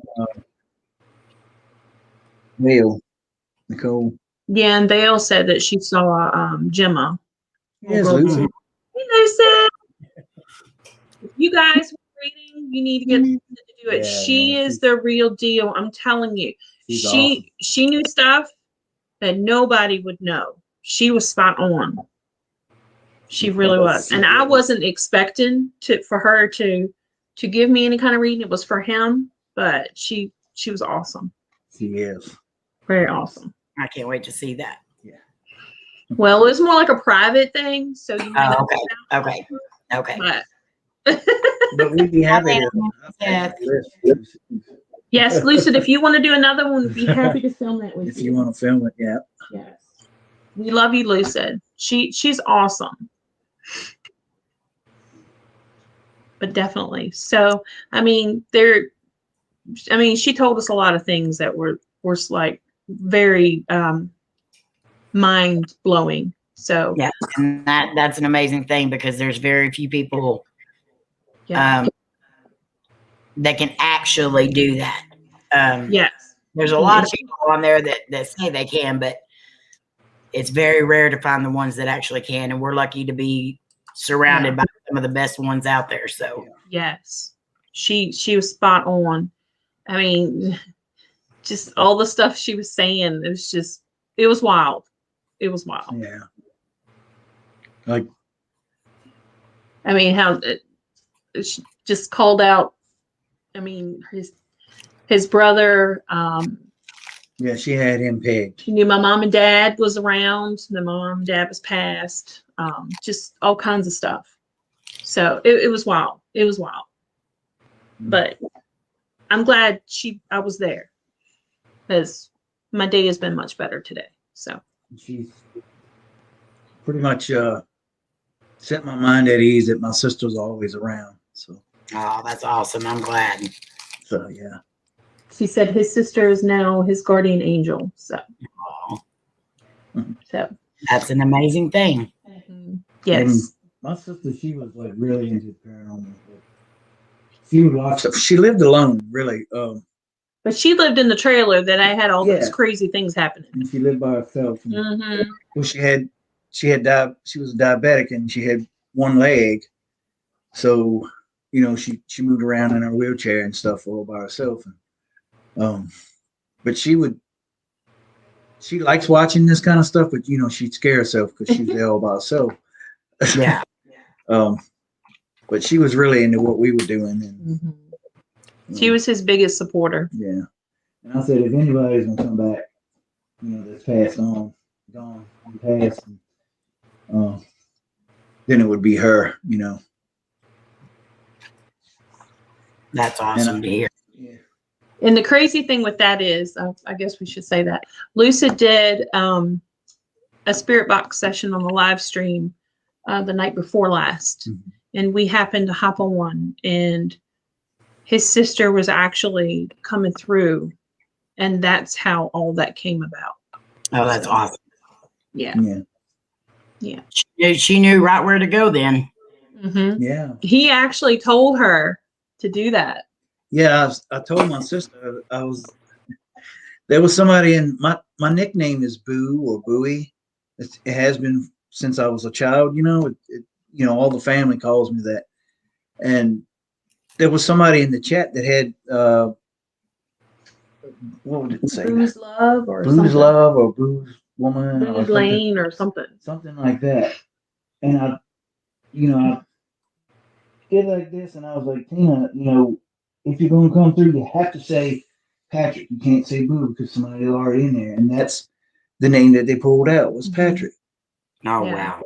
Nicole. yeah, and they all said that she saw Gemma. Yes, Lucy. Hey, Lucy. If you guys were reading, you need to get Lucy to do it. Yeah, she yeah, is the real deal. I'm telling you. She's awesome. She knew stuff that nobody would know. She was spot on. She really was. And I wasn't expecting for her to give me any kind of reading. It was for him, but she was awesome. She is. Very awesome. I can't wait to see that. Yeah. Well, it was more like a private thing, so you may not Okay. But we'd be happy to. Yeah. Yes, Lucid, if you want to do another one, we'd be happy to film that with you. If you want to film it, yeah. Yes. We love you, Lucid. She's awesome. But definitely. So, I mean, she told us a lot of things that were like very mind blowing. So yeah, and that's an amazing thing because there's very few people that can actually do that. Yes. There's a lot of people on there that say they can, but it's very rare to find the ones that actually can. And we're lucky to be surrounded by some of the best ones out there. So yes, she was spot on. I mean, just all the stuff she was saying, it was wild. It was wild. Yeah. Like, I mean, how she just called out. I mean, his brother. yeah, she had him pegged. She knew my mom and dad was around. Then my mom and dad was passed. Just all kinds of stuff. So it was wild. It was wild. But I'm glad I was there because my day has been much better today. So She's pretty much set my mind at ease that my sister's always around. So. Oh, that's awesome. I'm glad. So yeah. She said his sister is now his guardian angel. So. So. That's an amazing thing. Yes. And my sister, she was like really into paranormal. She would watch stuff. She lived alone, really. But she lived in the trailer that I had all those crazy things happening. And she lived by herself. Well, she was diabetic and she had one leg. So, she moved around in her wheelchair and stuff all by herself. But she likes watching this kind of stuff, but she'd scare herself because she's there all by herself. Yeah. But she was really into what we were doing. And, She was his biggest supporter. Yeah. And I said, if anybody's going to come back, that's passed on, gone, and passed, then it would be her, That's awesome to hear. Yeah. And the crazy thing with that is, I guess we should say that, Lucid did a spirit box session on the live stream the night before last. Mm-hmm. And we happened to hop on one, and his sister was actually coming through, and that's how all that came about. Oh, that's awesome. Yeah. Yeah. She knew right where to go then. Mm-hmm. Yeah. He actually told her to do that. Yeah. I told my sister, there was somebody in my nickname is Boo or Booey. It has been since I was a child, all the family calls me that. And there was somebody in the chat that had, what would it say? Boo's Love or Boo's something. Love or Boo's Woman. Boo's Lane or something. Something like that. And I did like this, and I was like, Tina, if you're going to come through, you have to say Patrick. You can't say Boo because somebody's already in there. And that's the name that they pulled out was Patrick. Oh, Yeah. wow.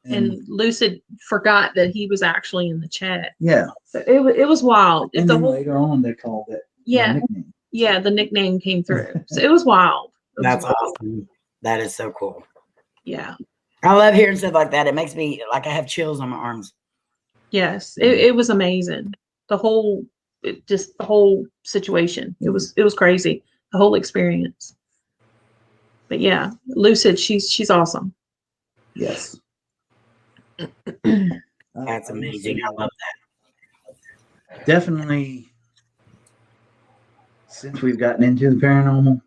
And Lucid forgot that he was actually in the chat. Yeah. So it was wild. And then later on, they called it Yeah. nickname. Yeah, the nickname came through. So it was wild. That's awesome. That is so cool. Yeah. I love hearing stuff like that. It makes me like I have chills on my arms. Yes. It was amazing. The whole situation. It was crazy. The whole experience. But yeah, Lucid, she's awesome. Yes. That's amazing. I love that. Definitely, since we've gotten into the paranormal,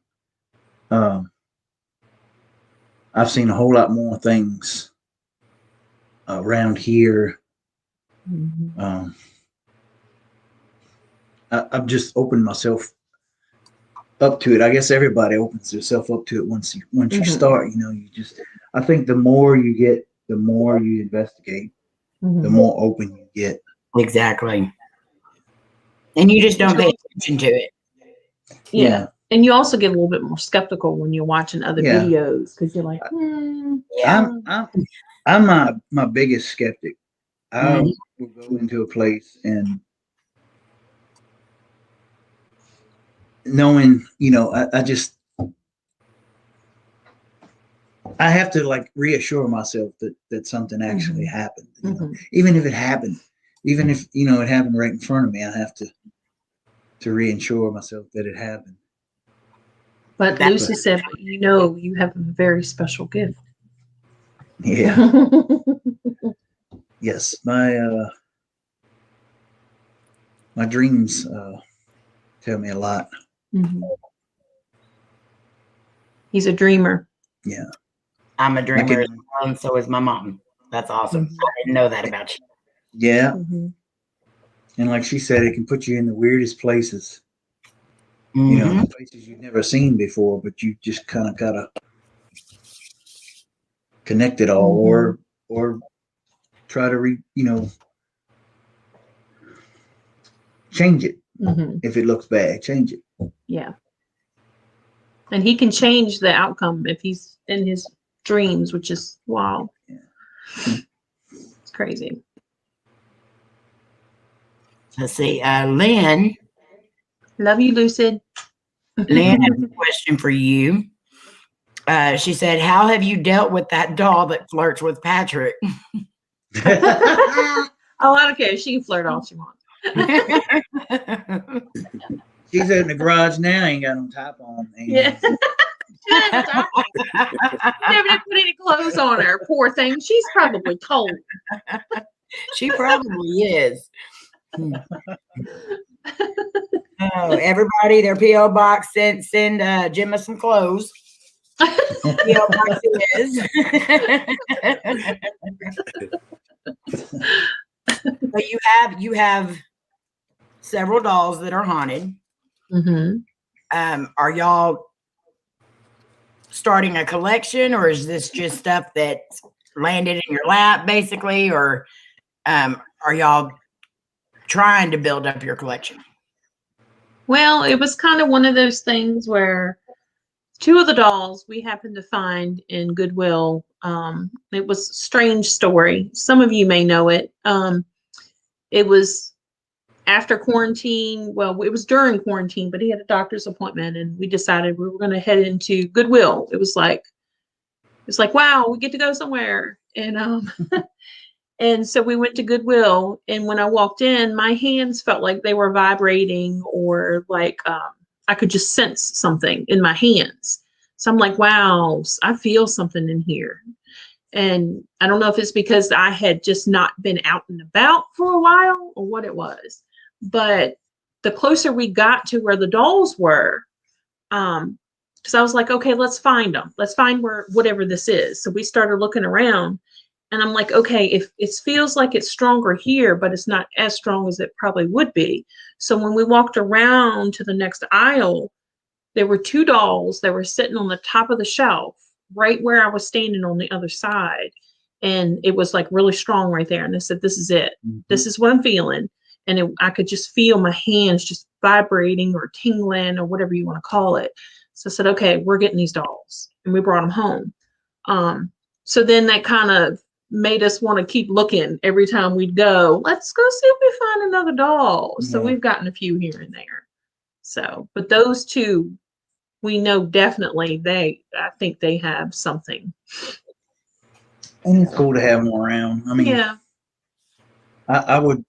I've seen a whole lot more things around here. Mm-hmm. I've just opened myself up to it. I guess everybody opens themselves up to it once you start. I think the more you get, the more you investigate, the more open you get. Exactly. And you just don't pay attention to it. Yeah. And you also get a little bit more skeptical when you're watching other videos because you're like, Yeah. I'm my biggest skeptic. I will go into a place and knowing, I have to like reassure myself that something actually happened. Even if it happened, even if it happened right in front of me, I have to reassure myself that it happened. But Lucy said, you have a very special gift. Yeah. Yes, my dreams tell me a lot. He's a dreamer. Yeah. I'm a dreamer, and so is my mom. That's awesome. I didn't know that about you. Yeah. And like she said, it can put you in the weirdest places. Places you've never seen before, but you just kind of gotta connect it all, or try to change it. If it looks bad, change it. Yeah. And he can change the outcome if he's in his dreams, which is wow. Yeah. It's crazy. Let's see. Lynn. Love you, Lucid. Lynn has a question for you. She said, how have you dealt with that doll that flirts with Patrick? Oh, I don't care. She can flirt all she wants. She's in the garage now, ain't got no top on. Yeah. She never did put any clothes on her. Poor thing. She's probably cold. She probably is. Oh, everybody, their P.O. box send Gemma some clothes. P.O. box is. But you have several dolls that are haunted. Are y'all starting a collection, or is this just stuff that landed in your lap, basically, or are y'all trying to build up your collection? Well, it was kind of one of those things where two of the dolls we happened to find in Goodwill. It was a strange story. Some of you may know it. It was after quarantine. Well, it was during quarantine, but he had a doctor's appointment, and we decided we were going to head into Goodwill. It was like, wow, we get to go somewhere. And and so we went to Goodwill, and when I walked in, my hands felt like they were vibrating, or like I could just sense something in my hands. So I'm like, wow, I feel something in here. And I don't know if it's because I had just not been out and about for a while or what it was. But the closer we got to where the dolls were, because I was like, okay, let's find them. Let's find whatever this is. So we started looking around. And I'm like, okay, if it feels like it's stronger here, but it's not as strong as it probably would be. So when we walked around to the next aisle, there were two dolls that were sitting on the top of the shelf, right where I was standing on the other side. And it was like really strong right there. And I said, this is it. Mm-hmm. This is what I'm feeling. And I could just feel my hands just vibrating or tingling or whatever you want to call it. So I said, okay, we're getting these dolls. And we brought them home. So then that kind of made us want to keep looking every time we'd go, let's go see if we find another doll. Yeah. So we've gotten a few here and there. So, but those two, we know definitely I think they have something. And it's cool to have them around. I mean, yeah. I wouldn't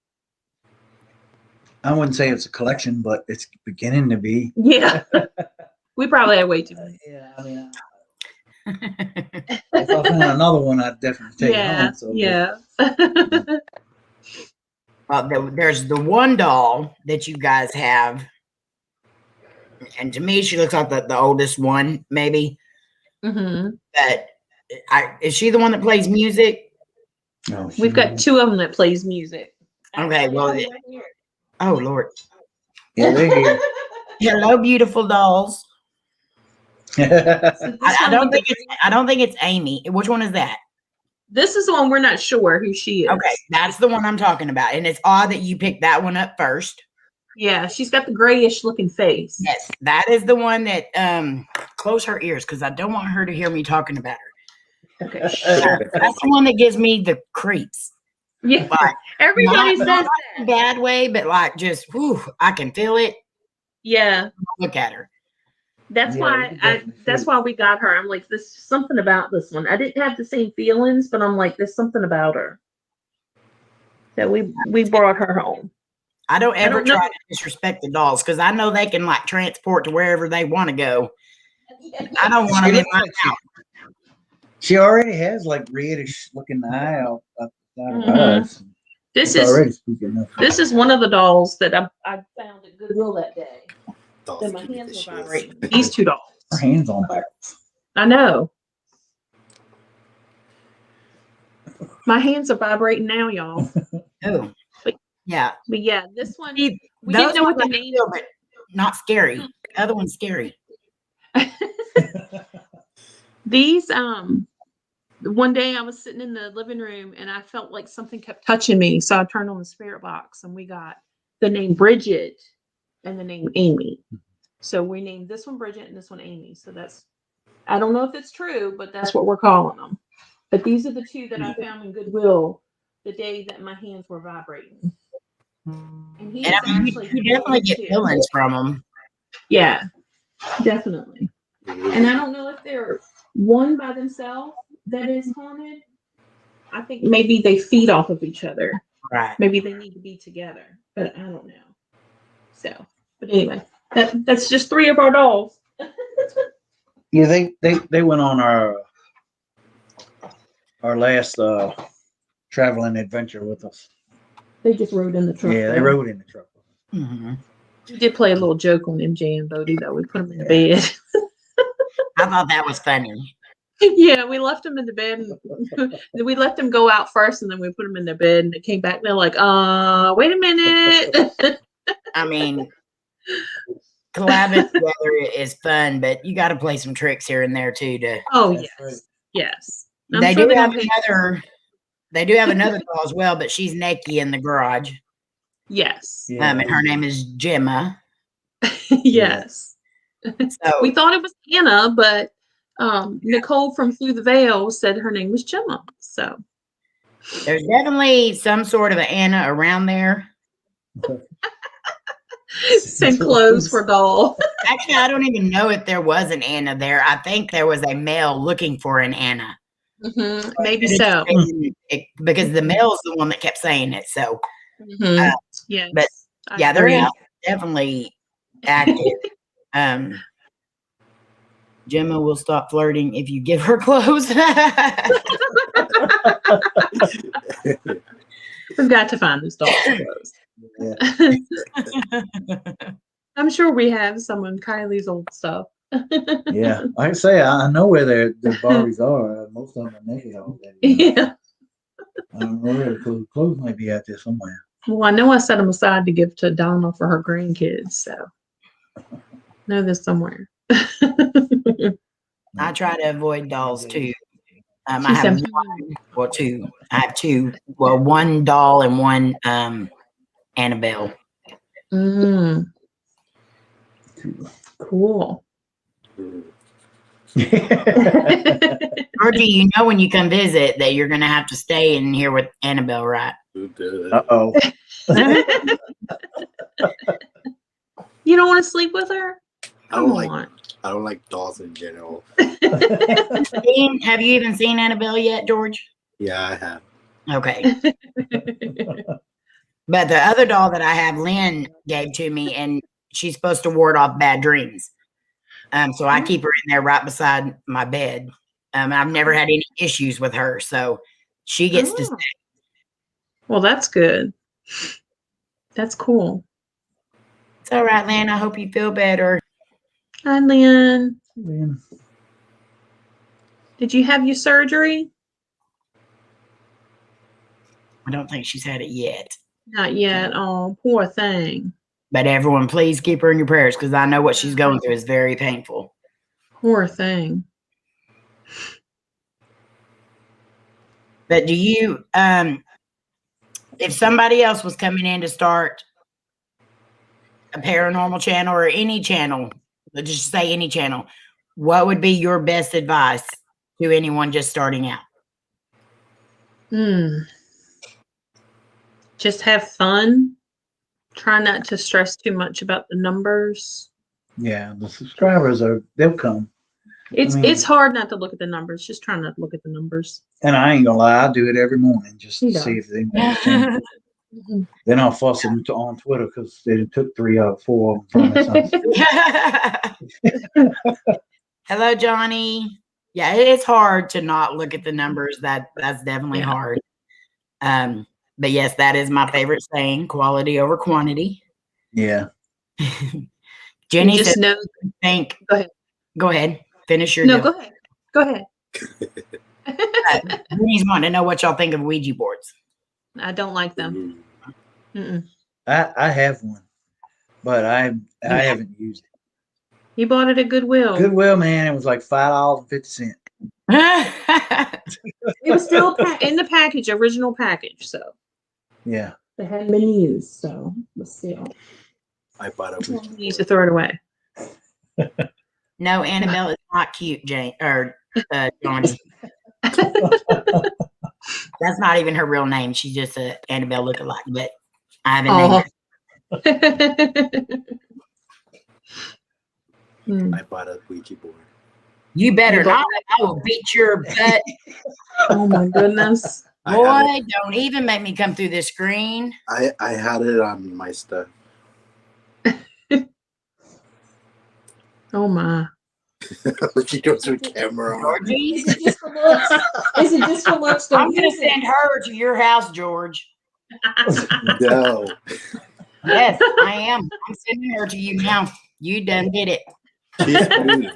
say it's a collection, but it's beginning to be. Yeah. We probably have way too many. Yeah, I mean, if I found another one, I'd definitely take it home. So, yeah. Well, there's the one doll that you guys have, and to me, she looks like the oldest one, maybe. Mm-hmm. But is she the one that plays music? No, we've got two of them that plays music. Okay, well, oh Lord. Yeah, they're here. Hello, beautiful dolls. I don't think it's Amy. Which one is that? This is the one we're not sure who she is. Okay, that's the one I'm talking about. And it's odd that you picked that one up first. Yeah, she's got the grayish looking face. Yes, that is the one that close her ears because I don't want her to hear me talking about her. Okay. That's the one that gives me the creeps. Yeah. But everybody says that in a bad way, but like just I can feel it. Yeah. Look at her. That's why we got her. I'm like, there's something about this one. I didn't have the same feelings, but I'm like, there's something about her that we brought her home. I don't ever try to disrespect the dolls because I know they can like transport to wherever they want to go. I don't want them in my house. She already has like reddish looking eye out the side of her eyes. This is one of the dolls that I found at Goodwill that day. That my hands were vibrating. These two dolls. Her hands on back. I know. My hands are vibrating now, y'all. Oh, yeah. But yeah, this one we didn't know what the name, but not scary. The other one's scary. These one day I was sitting in the living room and I felt like something kept touching me, so I turned on the spirit box and we got the name Bridget and the name Amy. So we named this one Bridget and this one Amy. So I don't know if it's true, but that's what we're calling them. But these are the two that I found in Goodwill the day that my hands were vibrating. And you definitely get feelings from them. Yeah, definitely. And I don't know if they're one by themselves that is haunted. I think maybe they feed off of each other. Right. Maybe they need to be together, but I don't know. So, but anyway, that's just three of our dolls. Yeah, they went on our last traveling adventure with us. They just rode in the truck. Yeah, they rode in the truck. Mm-hmm. We did play a little joke on MJ and Bodie, though. We put them in the bed. I thought that was funny. Yeah, we left them in the bed. And we let them go out first, and then we put them in their bed, and they came back. And they're like, wait a minute. I mean, collabing together is fun, but you got to play some tricks here and there too. Oh That's yes, right. yes. I'm They sure do they're have gonna pay- another. They do have another doll as well, but she's naked in the garage. Yes, Yeah. And her name is Gemma. yes. So We thought it was Anna, but Nicole from Through the Veil said her name was Gemma. So there's definitely some sort of an Anna around there. send clothes for doll. Actually, I don't even know if there was an Anna there. I think there was a male looking for an Anna. Maybe so. Because the male's the one that kept saying it. So, Yes, but I yeah, they're agree. out definitely active. Gemma will stop flirting if you give her clothes. We've got to find this doll clothes. Yeah. I'm sure we have some of Kylie's old stuff. Yeah. Like I say, I know where their Barbies are. Most of them are naked already. Yeah. I don't know where the clothes might be out there somewhere. Well, I know I set them aside to give to Donna for her grandkids, so I know there's somewhere. I try to avoid dolls too. I She have said- two. I have two. Well, one doll and one Annabelle. Cool. Georgie, you know when you come visit that you're gonna have to stay in here with Annabelle, right? Uh-oh. You don't want to sleep with her? I don't Come on. I don't like dolls in general. Have you even seen Annabelle yet, George? Yeah, I have. Okay. But the other doll that I have, Lynn gave to me, and she's supposed to ward off bad dreams. So I keep her in there right beside my bed. I've never had any issues with her, so she gets to stay. Well, that's good. That's cool. It's all right, Lynn. I hope you feel better. Hi, Lynn. Man. Did you have your surgery? I don't think she's had it yet. Not yet. Oh, poor thing. But everyone, please keep her in your prayers because I know what she's going through is very painful. Poor thing. But do you, if somebody else was coming in to start a paranormal channel or any channel, let's just say any channel, what would be your best advice to anyone just starting out? Just have fun. Try not to stress too much about the numbers. Yeah, the subscribers they'll come. It's hard not to look at the numbers. Just try not to look at the numbers. And I ain't gonna lie, I do it every morning just to He see does. if they make sense. Then I'll fuss them on Twitter because they took 3 out of 4 from us. Hello, Johnny. Yeah, it's hard to not look at the numbers. That's definitely hard. But yes, that is my favorite saying: quality over quantity. Yeah. Jenny just says, know. "Think." Go ahead. Go ahead. Finish your. No, deal. go ahead. Go ahead. Jenny's wanting to know what y'all think of Ouija boards. I don't like them. I have one, but I haven't used it. You bought it at Goodwill. Goodwill, man, it was like $5.50. It was still in the package, original package. So Yeah. it hadn't been used. So but still, I bought a you need to throw it away. No, Annabelle is not cute, Jane or Johnny. That's not even her real name. She's just a Annabelle lookalike. But I haven't named her. I bought a Ouija board. You better You not. bought I will beat your butt. Oh my goodness. Boy, don't even make me come through this screen. I had it on my stuff. Oh my. She goes with camera on. Georgie? Is it just for looks? Is it just for looks? I'm going to send her to your house, George. No. Yes, I am. I'm sending her to you now. You done did it. She's rude.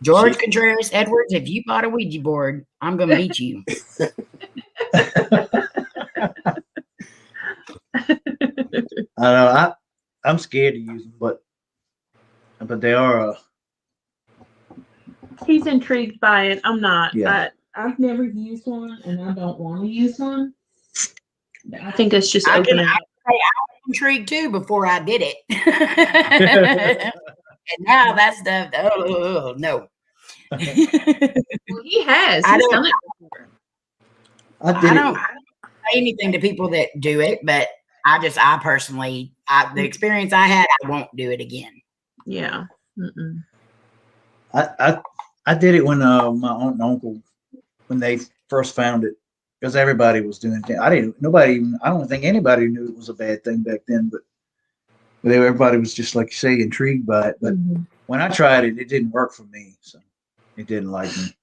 George Contreras Edwards, if you bought a Ouija board, I'm going to beat you. I know. I'm scared to use them, but but they are. He's intrigued by it. I'm not. Yeah. I've never used one, and I don't want to use one. I think it's just I can opening I up. say I was intrigued too before I did it. And now that's the no. Well, he has. I He's don't- done it before. I I did don't it. say anything to people that do it, but I personally, the experience I had, I won't do it again. Yeah. Mm-mm. I did it when my aunt and uncle, when they first found it, because everybody was doing it. I don't think anybody knew it was a bad thing back then, but everybody was just, like you say, intrigued by it. But when I tried it, it didn't work for me, so it didn't like me.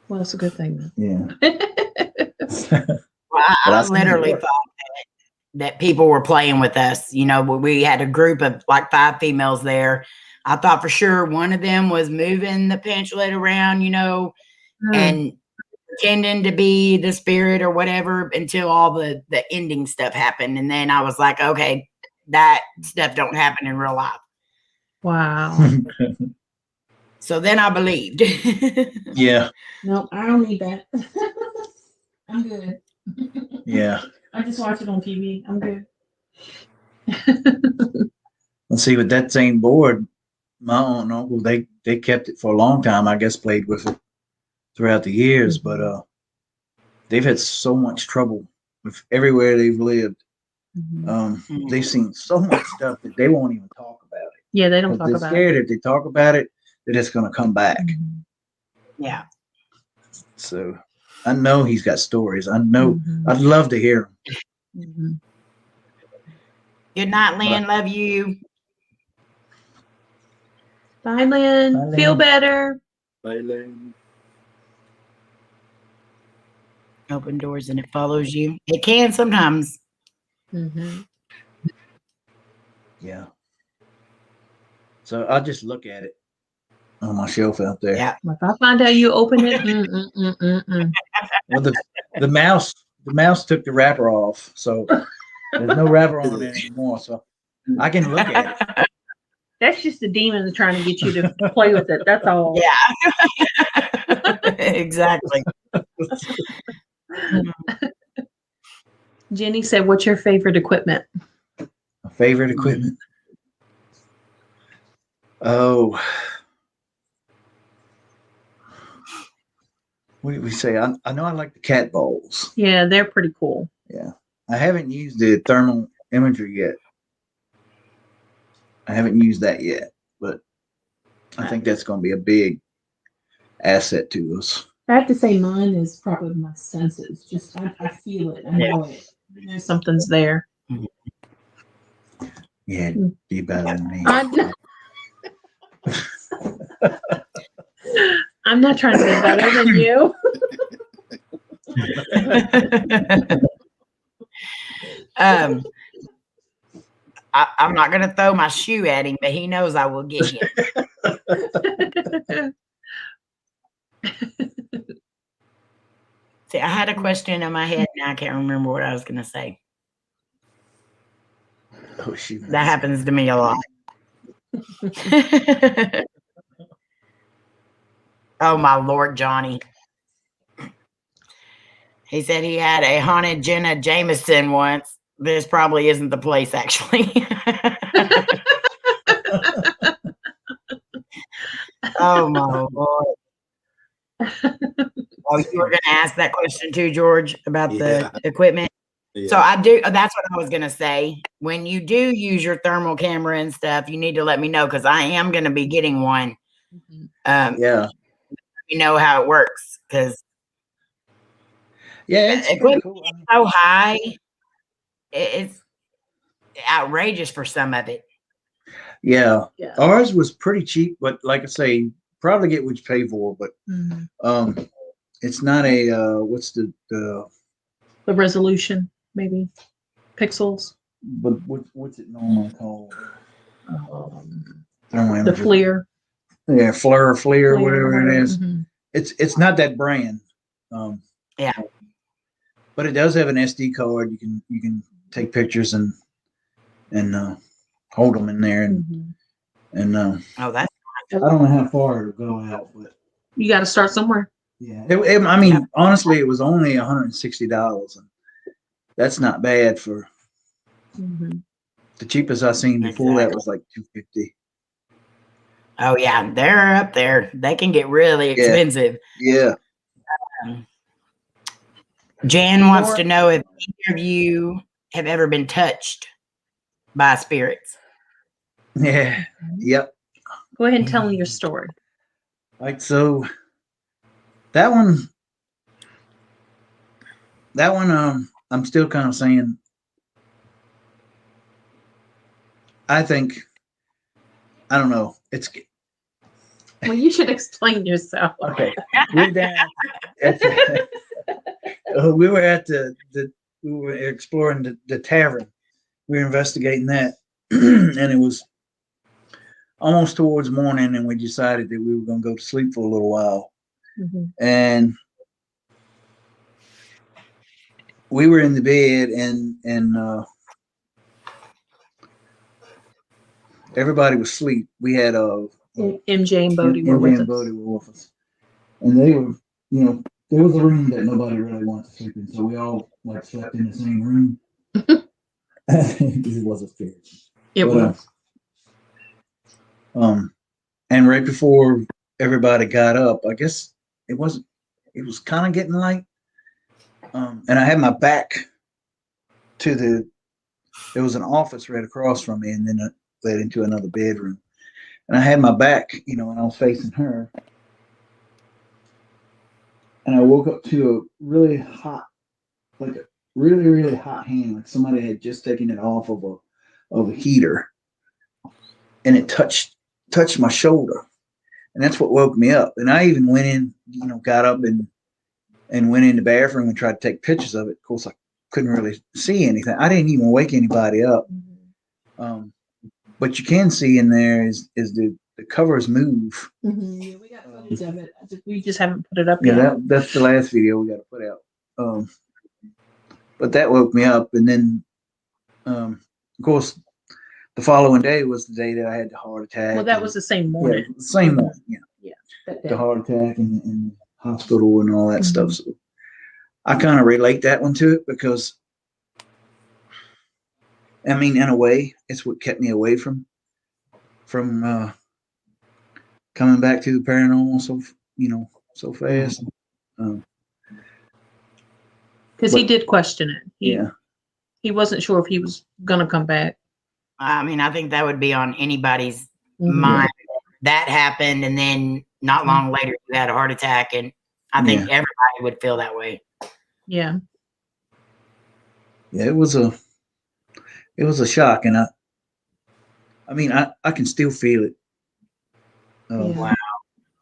Well, it's a good thing Yeah. Well, But I I seen it literally work. thought that people were playing with us. You know, we had a group of like 5 females there. I thought for sure one of them was moving the pamphlet around, you know, and pretending to be the spirit or whatever until all the ending stuff happened. And then I was like, okay, that stuff don't happen in real life. Wow. So then I believed. Yeah. No, I don't need that. I'm good. Yeah. I just watch it on TV. I'm good. Let's see, with that same board, my aunt and uncle, they kept it for a long time. I guess played with it throughout the years, but they've had so much trouble with everywhere they've lived. They've seen so much stuff that they won't even talk about it. Yeah, they don't talk They're about scared if they talk about it, that it's going to come back. Yeah. So I know he's got stories. I know. I'd love to hear them. Good night, Lynn. Love you. Bye, Lynn. Bye, Lynn. Feel better. Bye, Layne. Open doors and it follows you. It can sometimes. Yeah. So I'll just look at it on my shelf out there. Yeah. If I find out you open it, Well, the mouse took the wrapper off, so there's no wrapper on it anymore. So I can look at it. That's just the demon trying to get you to play with it. That's all. Yeah. Exactly. Jenny said, "What's your favorite equipment?" My favorite equipment. Oh, what did we say? I know I like the cat balls. Yeah, they're pretty cool. Yeah, I haven't used the thermal imagery yet. I haven't used that yet, but I think that's going to be a big asset to us. I have to say, mine is probably my senses. Just I feel it. I know it. There's something's there. Yeah, be better than me. I'm not trying to be better than you. I'm not going to throw my shoe at him, but he knows I will get him. See, I had a question in my head and I can't remember what I was going to say. Oh, shoot. That happens to me a lot. Oh, my Lord, Johnny. He said he had a haunted Jenna Jameson once. This probably isn't the place, actually. Oh, my Lord. Oh, you were going to ask that question too, George, about the equipment? Yeah. So I do. That's what I was going to say. When you do use your thermal camera and stuff, you need to let me know because I am going to be getting one. Yeah. You know how it works because it's equipment cool. is so high. It's outrageous for some of it. Yeah. Ours was pretty cheap, but like I say, probably get what you pay for. But it's not a what's the resolution, maybe pixels. But what's it normally called? The FLIR. Yeah, FLIR, whatever it is. It's not that brand. Yeah. But it does have an SD card. You can take pictures and hold them in there, and Oh, that's I don't know how far it'll go out, but You got to start somewhere. yeah. I mean, honestly, it was only $160, and that's not bad for the cheapest I seen before. That was like $250. oh yeah, they're up there. They can get really expensive. Yeah. Jan wants to know if either of you have ever been touched by spirits. Yeah. Yep. Go ahead and tell me your story. Like, so that one, I'm still kind of saying, I think, I don't know. It's Well, you should explain yourself. okay. We're down at the, we were exploring the tavern. We were investigating that, and it was almost towards morning, and we decided that we were going to go to sleep for a little while. And we were in the bed, and everybody was asleep. We had MJ and Bodie were with us. And they were, there was a room that nobody really wanted to sleep in, so we all like slept in the same room. It was a spirit. It was. And right before everybody got up, I guess it was kind of getting light. And I had my back to there was an office right across from me, and then it led into another bedroom. And I had my back, and I was facing her. And I woke up to a really hot, like a really, really hot hand, like somebody had just taken it off of a heater, and it touched my shoulder, and that's what woke me up. And I even went in, got up and went in the bathroom and tried to take pictures of it. Of course, I couldn't really see anything. I didn't even wake anybody up. But you can see in there is the covers move. Yeah, we got footage of it. We just haven't put it up yet. Yeah, that's the last video we got to put out. But that woke me up, and then, of course, the following day was the day that I had the heart attack. Well, that was the same morning. Yeah, the same morning. Yeah. That day. The heart attack and hospital and all that stuff. So I kind of relate that one to it because, I mean, in a way, it's what kept me away from coming back to the paranormal so fast. Because he did question it. He wasn't sure if he was gonna come back. I mean, I think that would be on anybody's mind. That happened, and then not long later you had a heart attack, and I think everybody would feel that way. Yeah. Yeah, it was a shock, and I mean, I can still feel it. Wow.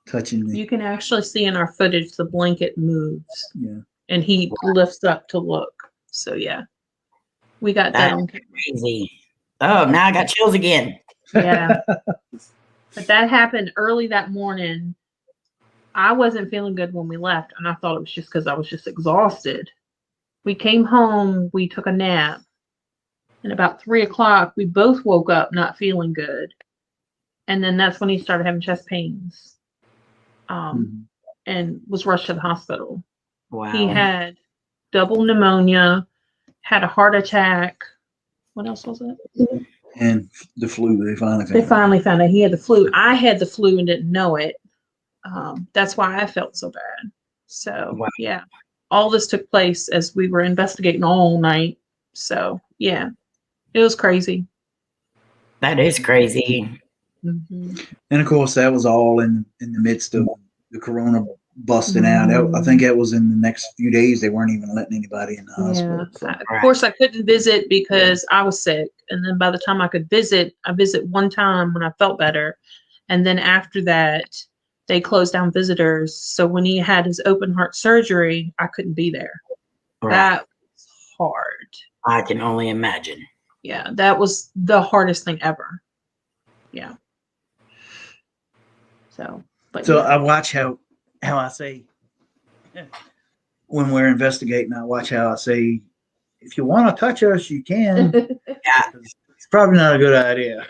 Touching me. You can actually see in our footage the blanket moves. Yeah. And he lifts up to look. So yeah. We got that on camera. Crazy. Oh, now I got chills again. Yeah. But that happened early that morning. I wasn't feeling good when we left, and I thought it was just because I was just exhausted. We came home, we took a nap, and about 3 o'clock, we both woke up not feeling good. And then that's when he started having chest pains, and was rushed to the hospital. Wow. He had double pneumonia, had a heart attack. What else was it? And the flu. They finally found out he had the flu. I had the flu and didn't know it. That's why I felt so bad. So yeah, all this took place as we were investigating all night. So yeah, it was crazy. That is crazy. And of course, that was all in the midst of the corona busting out. I think that was in the next few days. They weren't even letting anybody in the hospital. So. Of course, I couldn't visit because I was sick. And then by the time I could visit, I visit one time when I felt better. And then after that, they closed down visitors. So when he had his open heart surgery, I couldn't be there. Right. That was hard. I can only imagine. Yeah, that was the hardest thing ever. Yeah. So, but so I watch how I say when we're investigating, I watch how I say, if you want to touch us, you can. It's probably not a good idea.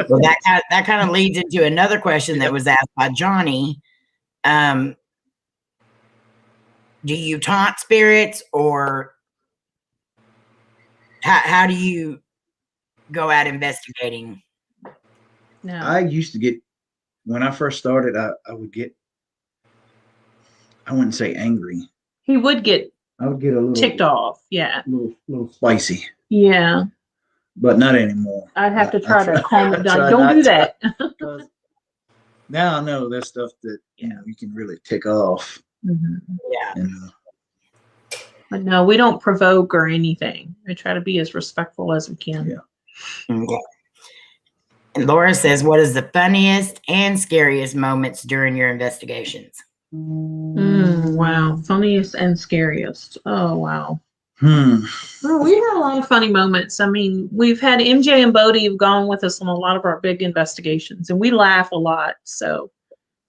Well, that kind of leads into another question that was asked by Johnny. Do you taunt spirits, or how do you go out investigating? No. I used to get, when I first started, I would get, I wouldn't say angry. He would get I would get a little ticked off. Yeah. little spicy, Yeah. but not anymore. I'd have to try to calm it I down. try Don't not do to. that. 'Cause now I know there's stuff that you can really tick off. Yeah. And, But no, we don't provoke or anything. I try to be as respectful as we can. Yeah. Okay. And Laura says, what is the funniest and scariest moments during your investigations? Wow. Funniest and scariest. Oh, wow. Hmm. Well, we had a lot of funny moments. I mean, we've had MJ and Bodie have gone with us on a lot of our big investigations, and we laugh a lot. So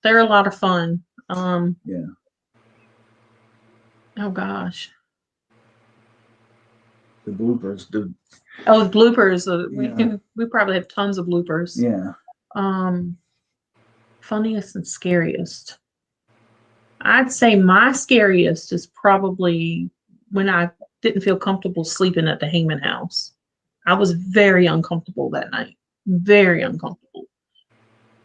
they're a lot of fun. Yeah. Oh, gosh. The bloopers, dude. Oh, bloopers. Yeah. We probably have tons of bloopers. Yeah. Funniest and scariest. I'd say my scariest is probably when I didn't feel comfortable sleeping at the Heyman house. I was very uncomfortable that night. Very uncomfortable.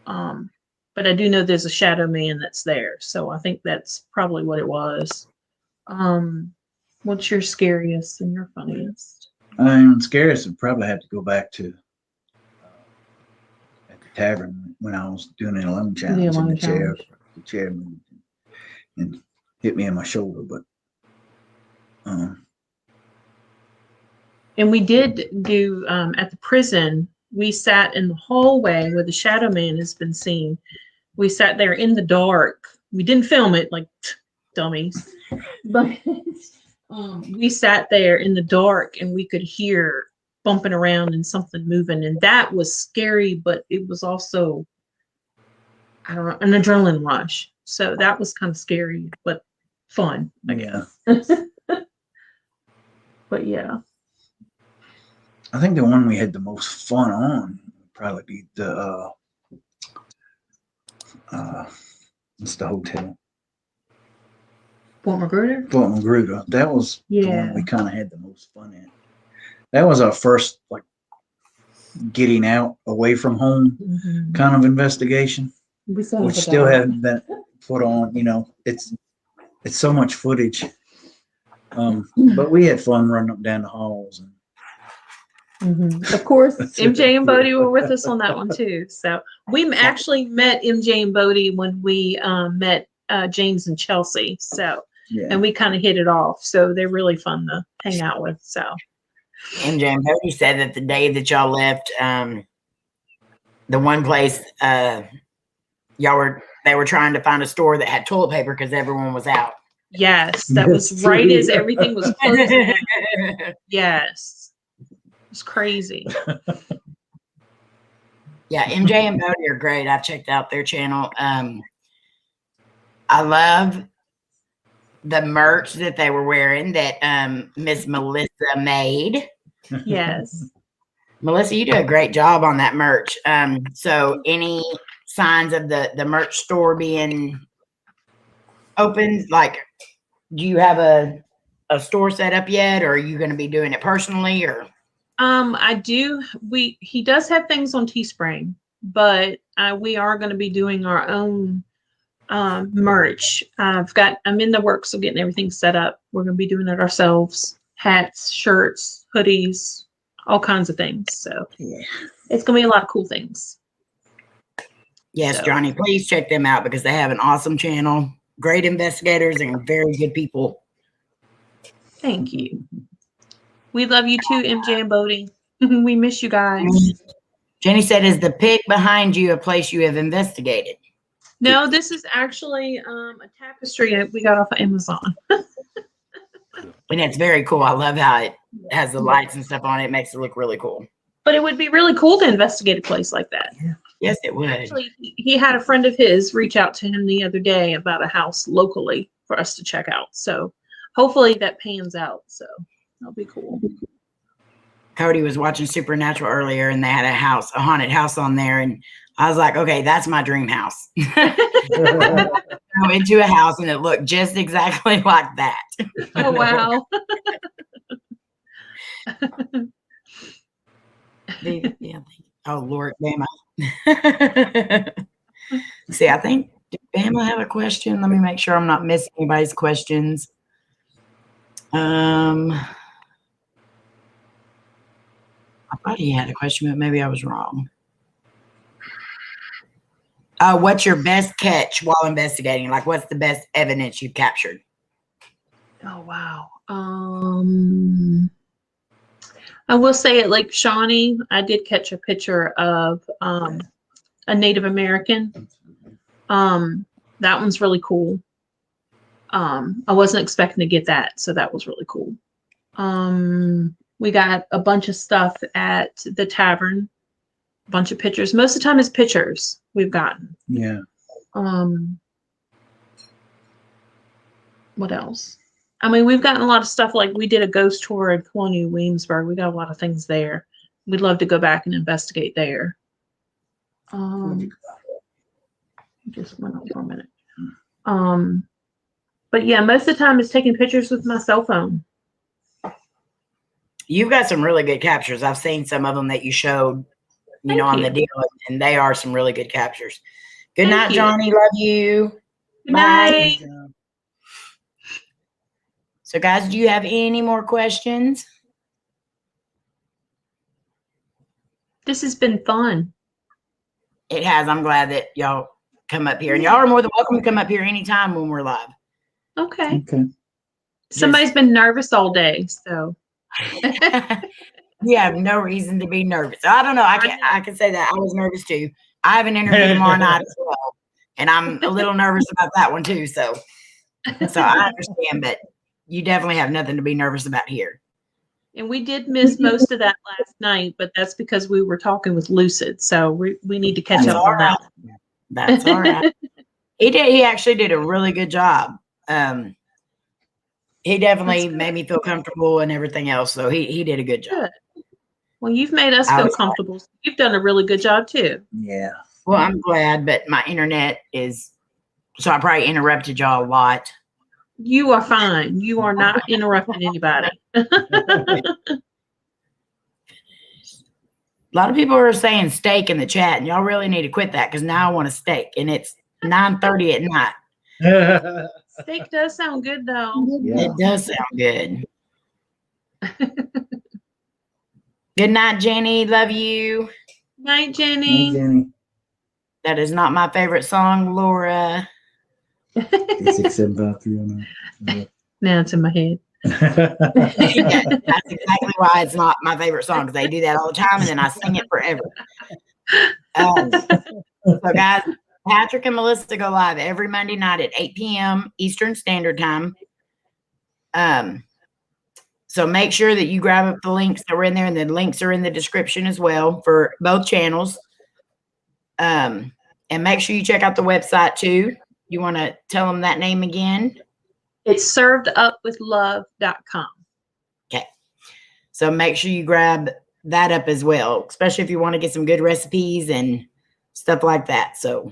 But I do know there's a shadow man that's there. So I think that's probably what it was. What's your scariest and your funniest? Scariest would probably have to go back to at the tavern when I was doing an alone challenge in the chair. The chair moved and hit me in my shoulder, but and we did do at the prison, we sat in the hallway where the shadow man has been seen. We sat there in the dark. We didn't film it like dummies, but we sat there in the dark and we could hear bumping around and something moving, and that was scary, but it was also, I don't know, an adrenaline rush. So that was kind of scary, but fun, I guess. But yeah. I think the one we had the most fun on would probably be the what's the hotel? Fort Magruder? Fort Magruder. That was the one we kind of had the most fun in. That was our first like getting out away from home kind of investigation, which still hasn't been put on. You know, it's so much footage, but we had fun running up down the halls. And of course, MJ and Bodie were with us on that one too. So we actually met MJ and Bodie when we met James and Chelsea. So and we kind of hit it off. So they're really fun to hang out with. So MJ and Bodie said that the day that y'all left, the one place they were trying to find a store that had toilet paper because everyone was out. Yes, that was right as everything was closing. Yes. It's crazy. Yeah, MJ and Bodie are great. I've checked out their channel. I love the merch that they were wearing that Miss Melissa made. Yes. Melissa, you do a great job on that merch. So any signs of the merch store being open? Like, do you have a store set up yet, or are you going to be doing it personally, or? I do. He does have things on Teespring, but we are going to be doing our own merch. I'm in the works of getting everything set up. We're going to be doing it ourselves. Hats, shirts, hoodies, all kinds of things. So it's going to be a lot of cool things. Yes, Johnny, please check them out because they have an awesome channel, great investigators, and very good people. Thank you. We love you too, MJ and Bodie. We miss you guys. Jenny said, is the pig behind you a place you have investigated? No, this is actually a tapestry that we got off of Amazon. And it's very cool. I love how it has the lights and stuff on it. It makes it look really cool. But it would be really cool to investigate a place like that. Yes, it would. Actually, he had a friend of his reach out to him the other day about a house locally for us to check out. So hopefully that pans out. So that'll be cool. Coty was watching Supernatural earlier, and they had a haunted house on there, and I was like, okay, that's my dream house. Go into a house, and it looked just exactly like that. Oh, wow. Yeah. Oh, Lord, Bama. See, I think, did Bama have a question? Let me make sure I'm not missing anybody's questions. I thought he had a question, but maybe I was wrong. What's your best catch while investigating? Like, what's the best evidence you've captured? Oh, wow. I will say at Lake Shawnee, I did catch a picture of a Native American. That one's really cool. I wasn't expecting to get that, so that was really cool. We got a bunch of stuff at the tavern, a bunch of pictures. Most of the time it's pictures we've gotten. Yeah. What else? I mean, we've gotten a lot of stuff. Like we did a ghost tour in Colonial Williamsburg. We got a lot of things there. We'd love to go back and investigate there. Just went on for a minute. But yeah, most of the time it's taking pictures with my cell phone. You've got some really good captures. I've seen some of them that you showed, Thank on you. the deal, and they are some really good captures. Good Thank night, you. Johnny. Love you. Good Bye. night. So, guys, do you have any more questions? This has been fun. It has. I'm glad that y'all come up here, and y'all are more than welcome to come up here anytime when we're live. Okay. Okay. Somebody's been nervous all day, so. You have no reason to be nervous. I don't know. I can say that I was nervous too. I have an interview tomorrow night as well, and I'm a little nervous about that one too. So I understand, but you definitely have nothing to be nervous about here. And we did miss most of that last night, but that's because we were talking with Lucid, so we need to catch That's up on that. That's all right. He actually did a really good job. He definitely made me feel comfortable and everything else. So he did a good job. Good. Well, you've made us I feel was- comfortable. So you've done a really good job too. Yeah. Well, I'm glad, but my internet is, so I probably interrupted y'all a lot. You are fine. You are not interrupting anybody. A lot of people are saying steak in the chat, and y'all really need to quit that because now I want a steak, and it's 9:30 at night. Steak does sound good though. Yeah. It does sound good. Good night, Jenny. Love you. Night, Hey, Jenny. Jenny. That is not my favorite song, Laura. It's except about 309. Now it's in my head. Yeah, that's exactly why it's not my favorite song, because they do that all the time, and then I sing it forever. So, guys, Patrick and Melissa go live every Monday night at 8 p.m. Eastern Standard Time. So make sure that you grab up the links that were in there, and the links are in the description as well for both channels. And make sure you check out the website too. You want to tell them that name again? It's servedupwithlove.com. Okay. So make sure you grab that up as well, especially if you want to get some good recipes and stuff like that. So,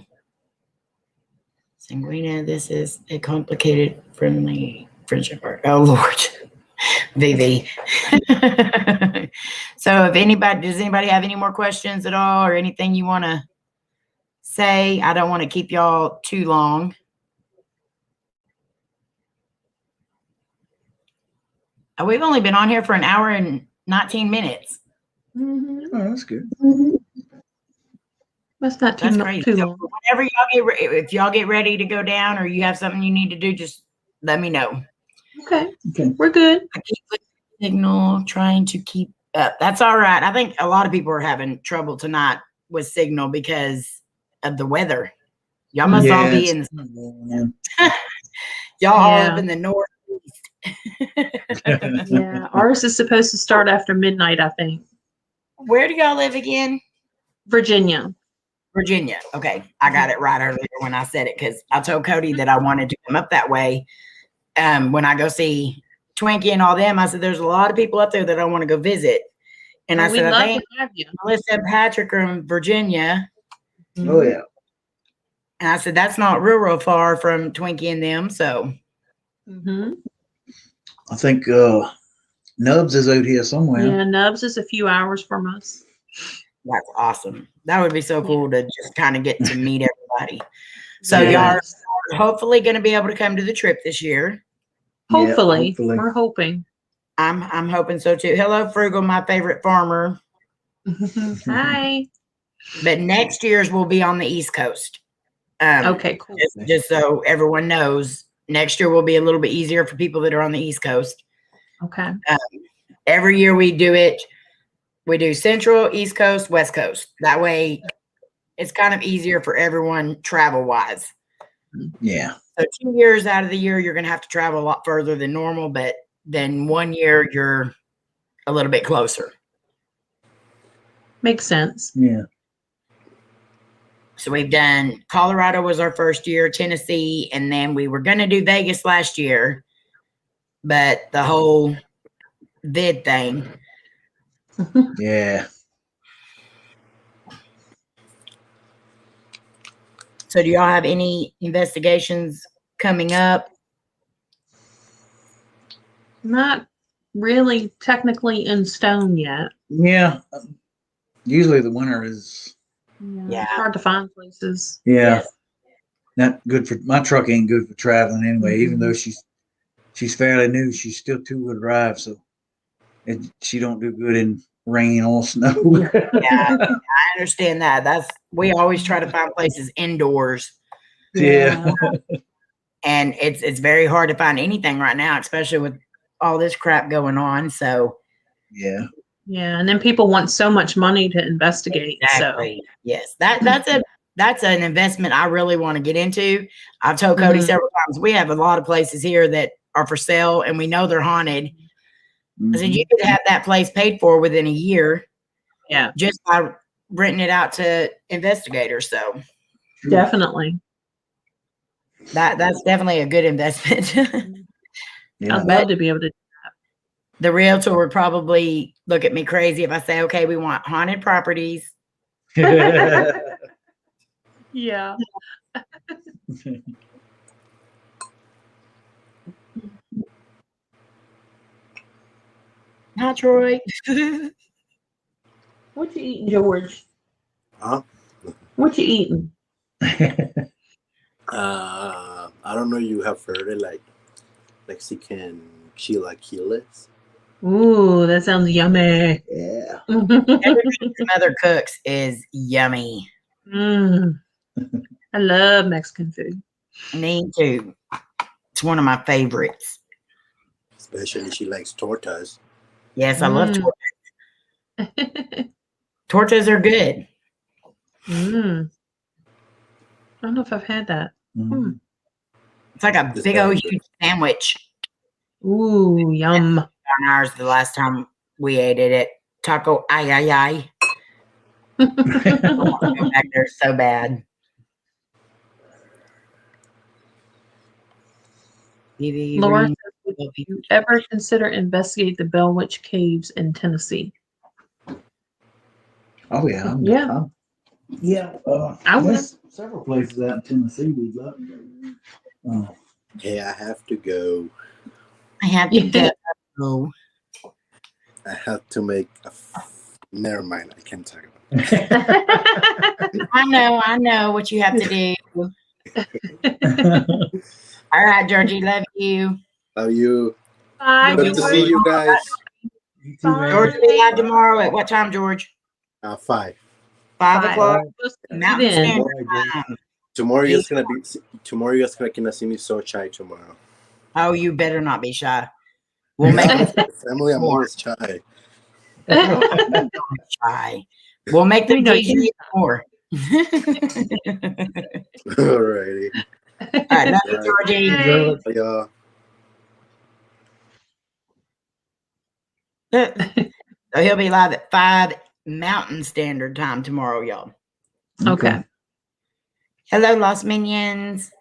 Sanguina, this is a complicated, friendly friendship art. Oh, Lord. VV. So does anybody have any more questions at all or anything you want to say? I don't want to keep y'all too long. We've only been on here for an hour and 19 minutes. Mm-hmm. Oh, that's good. That's not too, That's crazy. too So long. whenever if y'all get ready to go down or you have something you need to do, just let me know. Okay. Okay. We're good. I keep looking at the signal, trying to keep up. That's all right. I think a lot of people are having trouble tonight with signal because of the weather. Y'all must all be in. Y'all all up in the northeast. Yeah. Ours is supposed to start after midnight, I think. Where do y'all live again? Virginia. Virginia. Okay. I got it right earlier when I said it because I told Coty that I wanted to come up that way. When I go see Twinkie and all them, I said, there's a lot of people up there that I want to go visit. And I we'd said, I love think to have you. Melissa and Patrick are in Virginia. Oh yeah. And I said, that's not real far from Twinkie and them. So Mm-hmm. I think Nubs is out here somewhere. Yeah, Nubs is a few hours from us. that's awesome. That would be so cool to just kind of get to meet everybody. So Yeah. y'all are hopefully going to be able to come to the trip this year. Yeah, Hopefully, hopefully. we're hoping. I'm hoping so too. Hello, Frugal, my favorite farmer. Hi. But next year's will be on the East Coast. Okay, cool. Just so everyone knows, next year will be a little bit easier for people that are on the East Coast. Okay. Every year we do it. We do Central, East Coast, West Coast. That way it's kind of easier for everyone travel wise. Yeah. So 2 years out of the year, you're going to have to travel a lot further than normal, but then 1 year you're a little bit closer. Makes sense. Yeah. So we've done Colorado was our first year, Tennessee, and then we were going to do Vegas last year, but the whole vid thing. Yeah. So do y'all have any investigations coming up? Not really technically in stone yet. Yeah. Usually the winter is Yeah. It's hard to find places. yeah. Yes. Not good for my truck ain't good for traveling anyway, even though Mhm. she's fairly new, she's still 2-wheel drive, so she don't do good in rain or snow. Yeah, I understand that. We always try to find places indoors, Yeah. and it's very hard to find anything right now, especially with all this crap going on. So Yeah. Yeah, and then people want so much money to investigate. exactly, yes, that's an investment I really want to get into. I've told Cody Mhm. several times we have a lot of places here that are for sale, and we know they're haunted. I said Mhm. you could have that place paid for within a year Yeah, just by renting it out to investigators. So definitely. that's definitely a good investment. Yeah. I'd love to be able to. The realtor would probably look at me crazy if I say, okay, we want haunted properties. Yeah. Hi, Troy. What you eating, George? Huh? What you eating? I don't know. You have heard it like Mexican chilaquiles. Ooh, that sounds yummy. Yeah. Everything your mother cooks is yummy. Mm. I love Mexican food. Me too. It's one of my favorites. Especially she likes tortas. Yes, I love Mm. tortas. Tortas are good. Mm. I don't know if I've had that. Mhm. It's like a It's big very old good. huge sandwich. Ooh, yum. On ours the last time we ate it at Taco Ay Ay Ay. I want to go back there so bad. Laura says, would you ever consider investigate the Bell Witch Caves in Tennessee? Oh yeah. Yeah. Yeah. I would. There's several places out in Tennessee we'd love to go. Hey, I have to go. I have to go. I have to make a. Never mind. I can't talk about it. I know what you have to do. All right, Georgie, love you. Love you. Bye, Good to George. see you guys. You too, man. George will be live tomorrow at what time, George? 5. 5 Bye. o'clock We'll see you Mountain then. Standard Time. Tomorrow you're gonna see me so shy tomorrow. Oh, you better not be shy. We'll make it Family, I'm more always shy. shy. We'll make them We know tease you. you more. Alrighty. All right, love you, Georgie. Hey. Bye, y'all. So he'll be live at 5 Mountain Standard Time tomorrow, y'all. Okay. Hello, Lost Minions.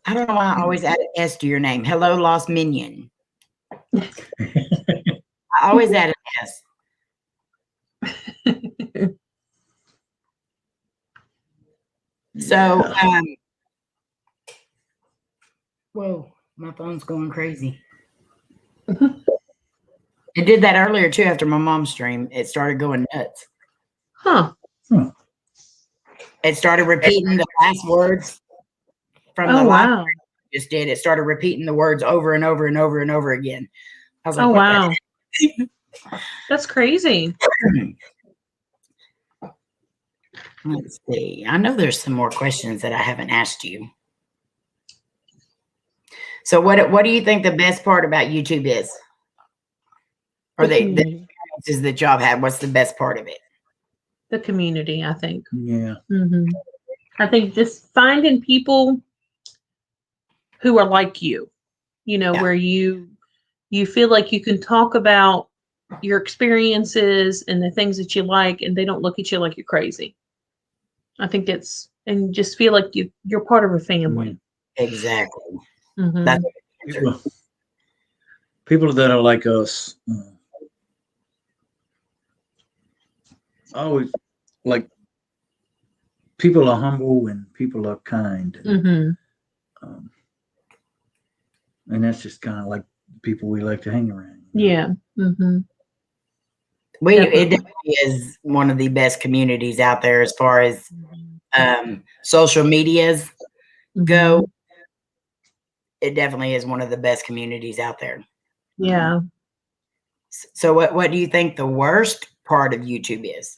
I don't know why I always add an S to your name. Hello, Lost Minion. I always add an S. So, Yeah. whoa, my phone's going crazy. It did that earlier too after my mom's stream. It started going nuts. Huh. It started repeating the last words from the Oh, live wow. just did. It started repeating the words over and over and over and over again. I was like, Oh, what wow. That's crazy. Let's see. I know there's some more questions that I haven't asked you. So what do you think the best part about YouTube is? Or the experiences that y'all have, what's the best part of it? The community, I think. Yeah. I think just finding people who are like you, where you feel like you can talk about your experiences and the things that you like, and they don't look at you like you're crazy. I think and just feel like you're part of a family. Exactly. That's people that are like us. Always like people are humble and people are kind. And that's just kind of like people we like to hang around. Yeah. It definitely is one of the best communities out there as far as social medias go. It definitely is one of the best communities out there. Yeah. So what do you think the worst part of YouTube is?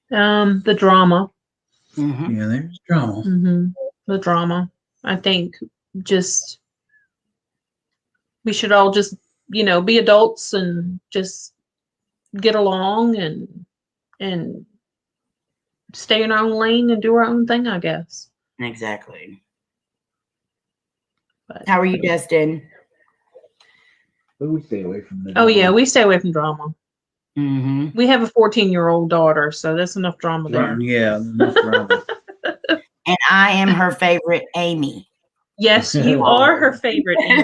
The drama. Yeah, there's drama. The drama. I think just we should all just, be adults and just get along and stay in our own lane and do our own thing, I guess. Exactly. But, how are you, Dustin? But we stay away from the drama. Oh yeah, we stay away from drama. We have a 14-year-old daughter, so that's enough drama there. Yeah, enough drama. And I am her favorite Amy. Yes, you are her favorite Amy.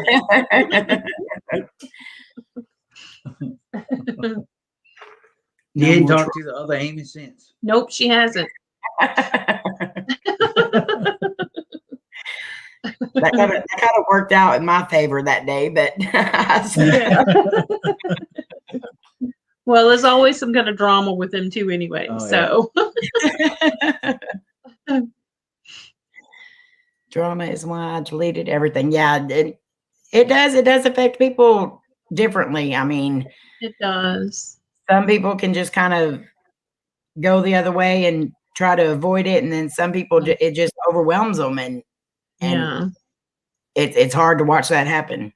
You ain't talked to the other Amy since? Nope, she hasn't. That kind of worked out in my favor that day, but well, there's always some kind of drama with them too anyway. So drama is why I deleted everything. Yeah, it does affect people differently. I mean, it does. Some people can just kind of go the other way and try to avoid it, and then some people it just overwhelms them, and it's hard to watch that happen.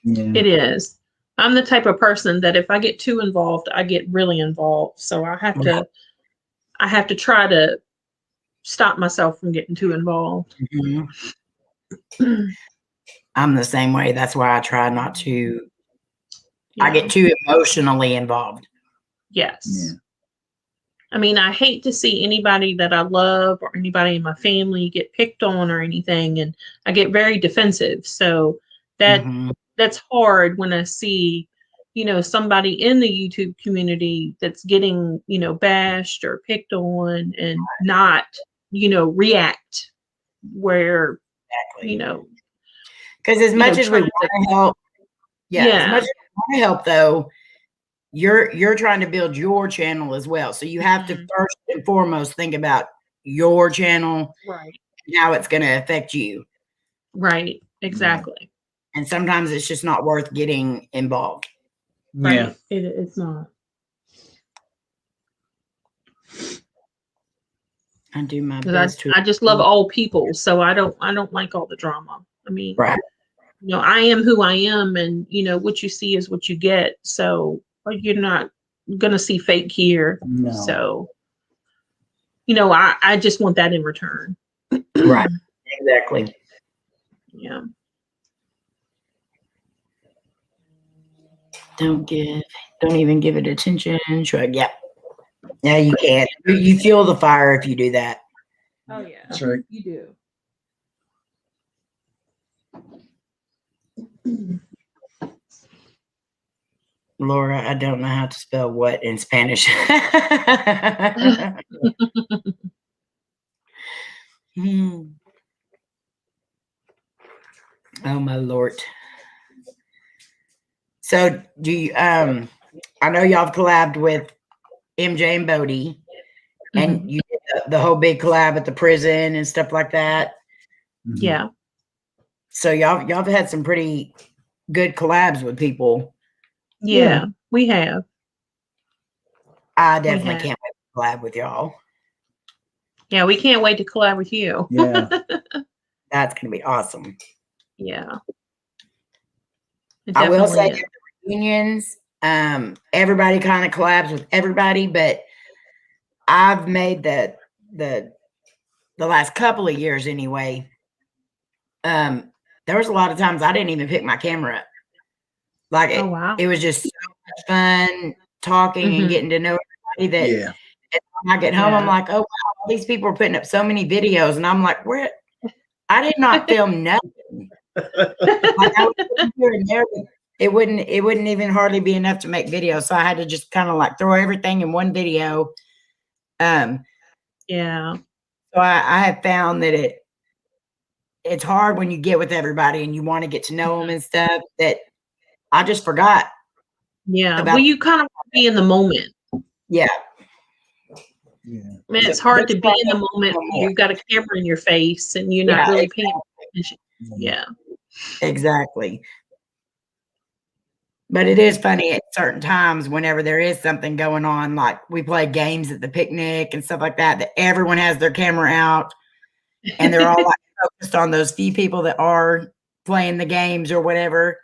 It is. I'm the type of person that if I get too involved, I get really involved. So I have to try to stop myself from getting too involved. I'm the same way. That's why I try not to. I get too emotionally involved. Yes. Yeah. I mean, I hate to see anybody that I love or anybody in my family get picked on or anything, and I get very defensive. So that's hard when I see, somebody in the YouTube community that's getting, bashed or picked on and not, react where, because as much as we want to help, as much as we want to help, though, you're trying to build your channel as well. So you have to first and foremost think about your channel, right, and how it's going to affect you. Right. Exactly. And sometimes it's just not worth getting involved. Yeah. Right. It's not. I do my best I just love all people, so I don't like all the drama. I mean, right. I am who I am, and what you see is what you get. So you're not gonna see fake here. No. So I just want that in return. Right. Exactly. Yeah. Don't even give it attention. Shrug. Yeah. Yeah, you can't. You fuel the fire if you do that. Oh yeah. That's right. You do. Laura, I don't know how to spell what in Spanish. Hmm. Oh my Lord. So do you I know y'all have collabed with MJ and Bodie, and you did the whole big collab at the prison and stuff like that. Mhm. Yeah. So y'all have had some pretty good collabs with people. Yeah, we have. I definitely have. can't wait to collab with y'all. Yeah, we can't wait to collab with you. Yeah. That's gonna be awesome. Yeah. It I will say definitely is. at the reunions, everybody kind of collabs with everybody, but I've made the last couple of years anyway. There was a lot of times I didn't even pick my camera up. Like Oh, wow. it was just so much fun talking and getting to know everybody that Yeah. when I get home, I'm Yeah. like, oh wow, all these people are putting up so many videos, and I'm like, where? I did not film nothing. Like I was here and there, but it wouldn't even hardly be enough to make videos. So I had to just kind of like throw everything in one video. Yeah. So I have found that it's hard when you get with everybody and you want to get to know them and stuff, that I just forgot. Yeah. About- Well, you kind of want to be in the moment. Yeah. Yeah. I mean, it's hard to be in the moment when you've got a camera in your face and you're not Yeah, really paying attention. Yeah. Exactly. But it is funny at certain times whenever there is something going on, like we play games at the picnic and stuff like that, that everyone has their camera out and they're all like focused on those few people that are playing the games or whatever.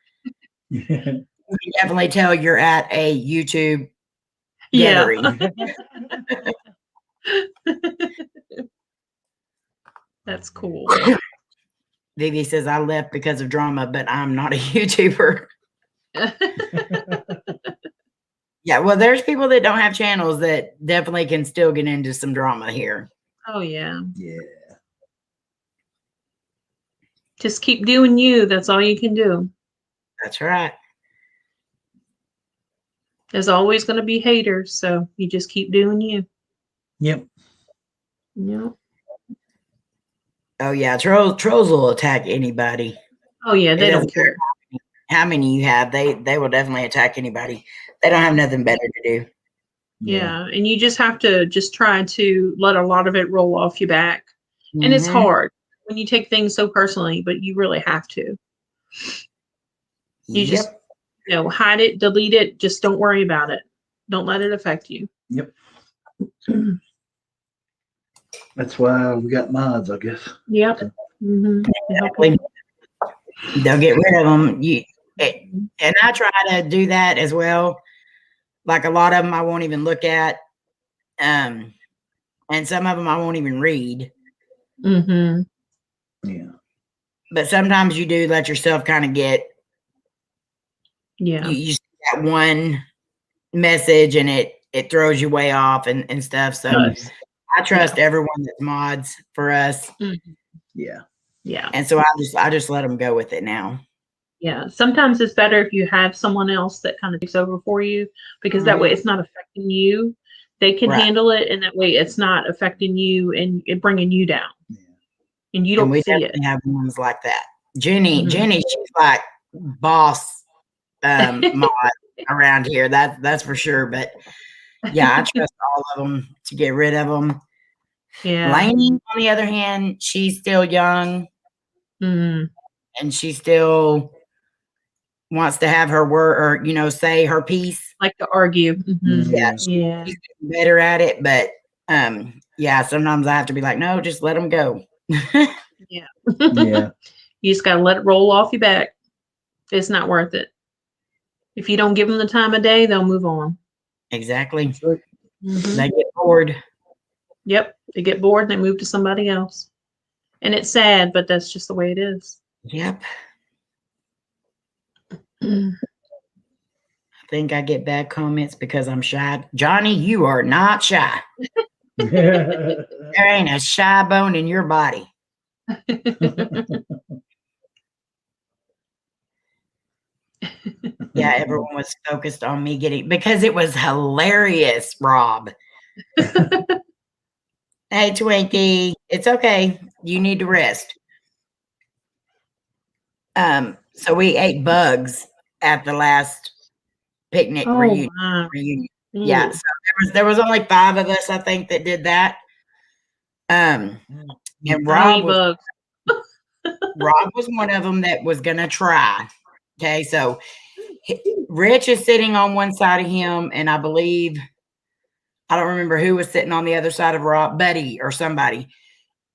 You can definitely tell you're at a YouTube gathering. That's cool. Vivi says I left because of drama, but I'm not a YouTuber. Yeah, well, there's people that don't have channels that definitely can still get into some drama here. Oh, yeah. Yeah. Just keep doing you. That's all you can do. That's right. There's always going to be haters, so you just keep doing you. Yep. Yep. Oh yeah, trolls will attack anybody. Oh, yeah. They It don't doesn't care. matter how many you have. They will definitely attack anybody. They don't have nothing better to do. Yeah. And you just have to just try to let a lot of it roll off your back. And it's Mhm. hard when you take things so personally, but you really have to. You just, hide it, delete it. Just don't worry about it. Don't let it affect you. Yep. That's why we got mods, I guess. Yep. Mm-hmm. Exactly. They'll get rid of them. And I try to do that as well. Like a lot of them I won't even look at. And some of them I won't even read. Mm-hmm. Yeah. But sometimes you do let yourself kind of get, Yeah. you see that one message and it throws you way off and stuff. So I trust everyone that mods for us. Mm-hmm. Yeah. Yeah. And so I just let them go with it now. Yeah. Sometimes it's better if you have someone else that kind of takes over for you, because that way it's not affecting you. They can handle it, and that way it's not affecting you and it bringing you down. Yeah. And you don't we see it. definitely have ones like that. Jenny, she's like boss mod around here. That's for sure. But yeah, I trust all of them to get rid of them. Yeah. Layne, on the other hand, she's still young, and she still wants to have her word, or say her piece. Like to argue. Yeah, she's better at it, but yeah, sometimes I have to be like, no, just let them go. Yeah. Yeah. You just got to let it roll off your back. It's not worth it. If you don't give them the time of day, they'll move on. Exactly. Right. They get bored. Yep. They get bored and they move to somebody else. And it's sad, but that's just the way it is. Yep. I think I get bad comments because I'm shy. Johnny, you are not shy. There ain't a shy bone in your body. Yeah, everyone was focused on me getting, because it was hilarious, Rob. Hey, Twinkie. It's okay. You need to rest. So we ate bugs at the last picnic Oh, reunion. my. Yeah. Ooh. So there was only 5 of us, I think, that did that. And I hate Rob was one of them that was gonna try. Okay, so Rich is sitting on one side of him, and I believe I don't remember who was sitting on the other side of Rob, Buddy or somebody.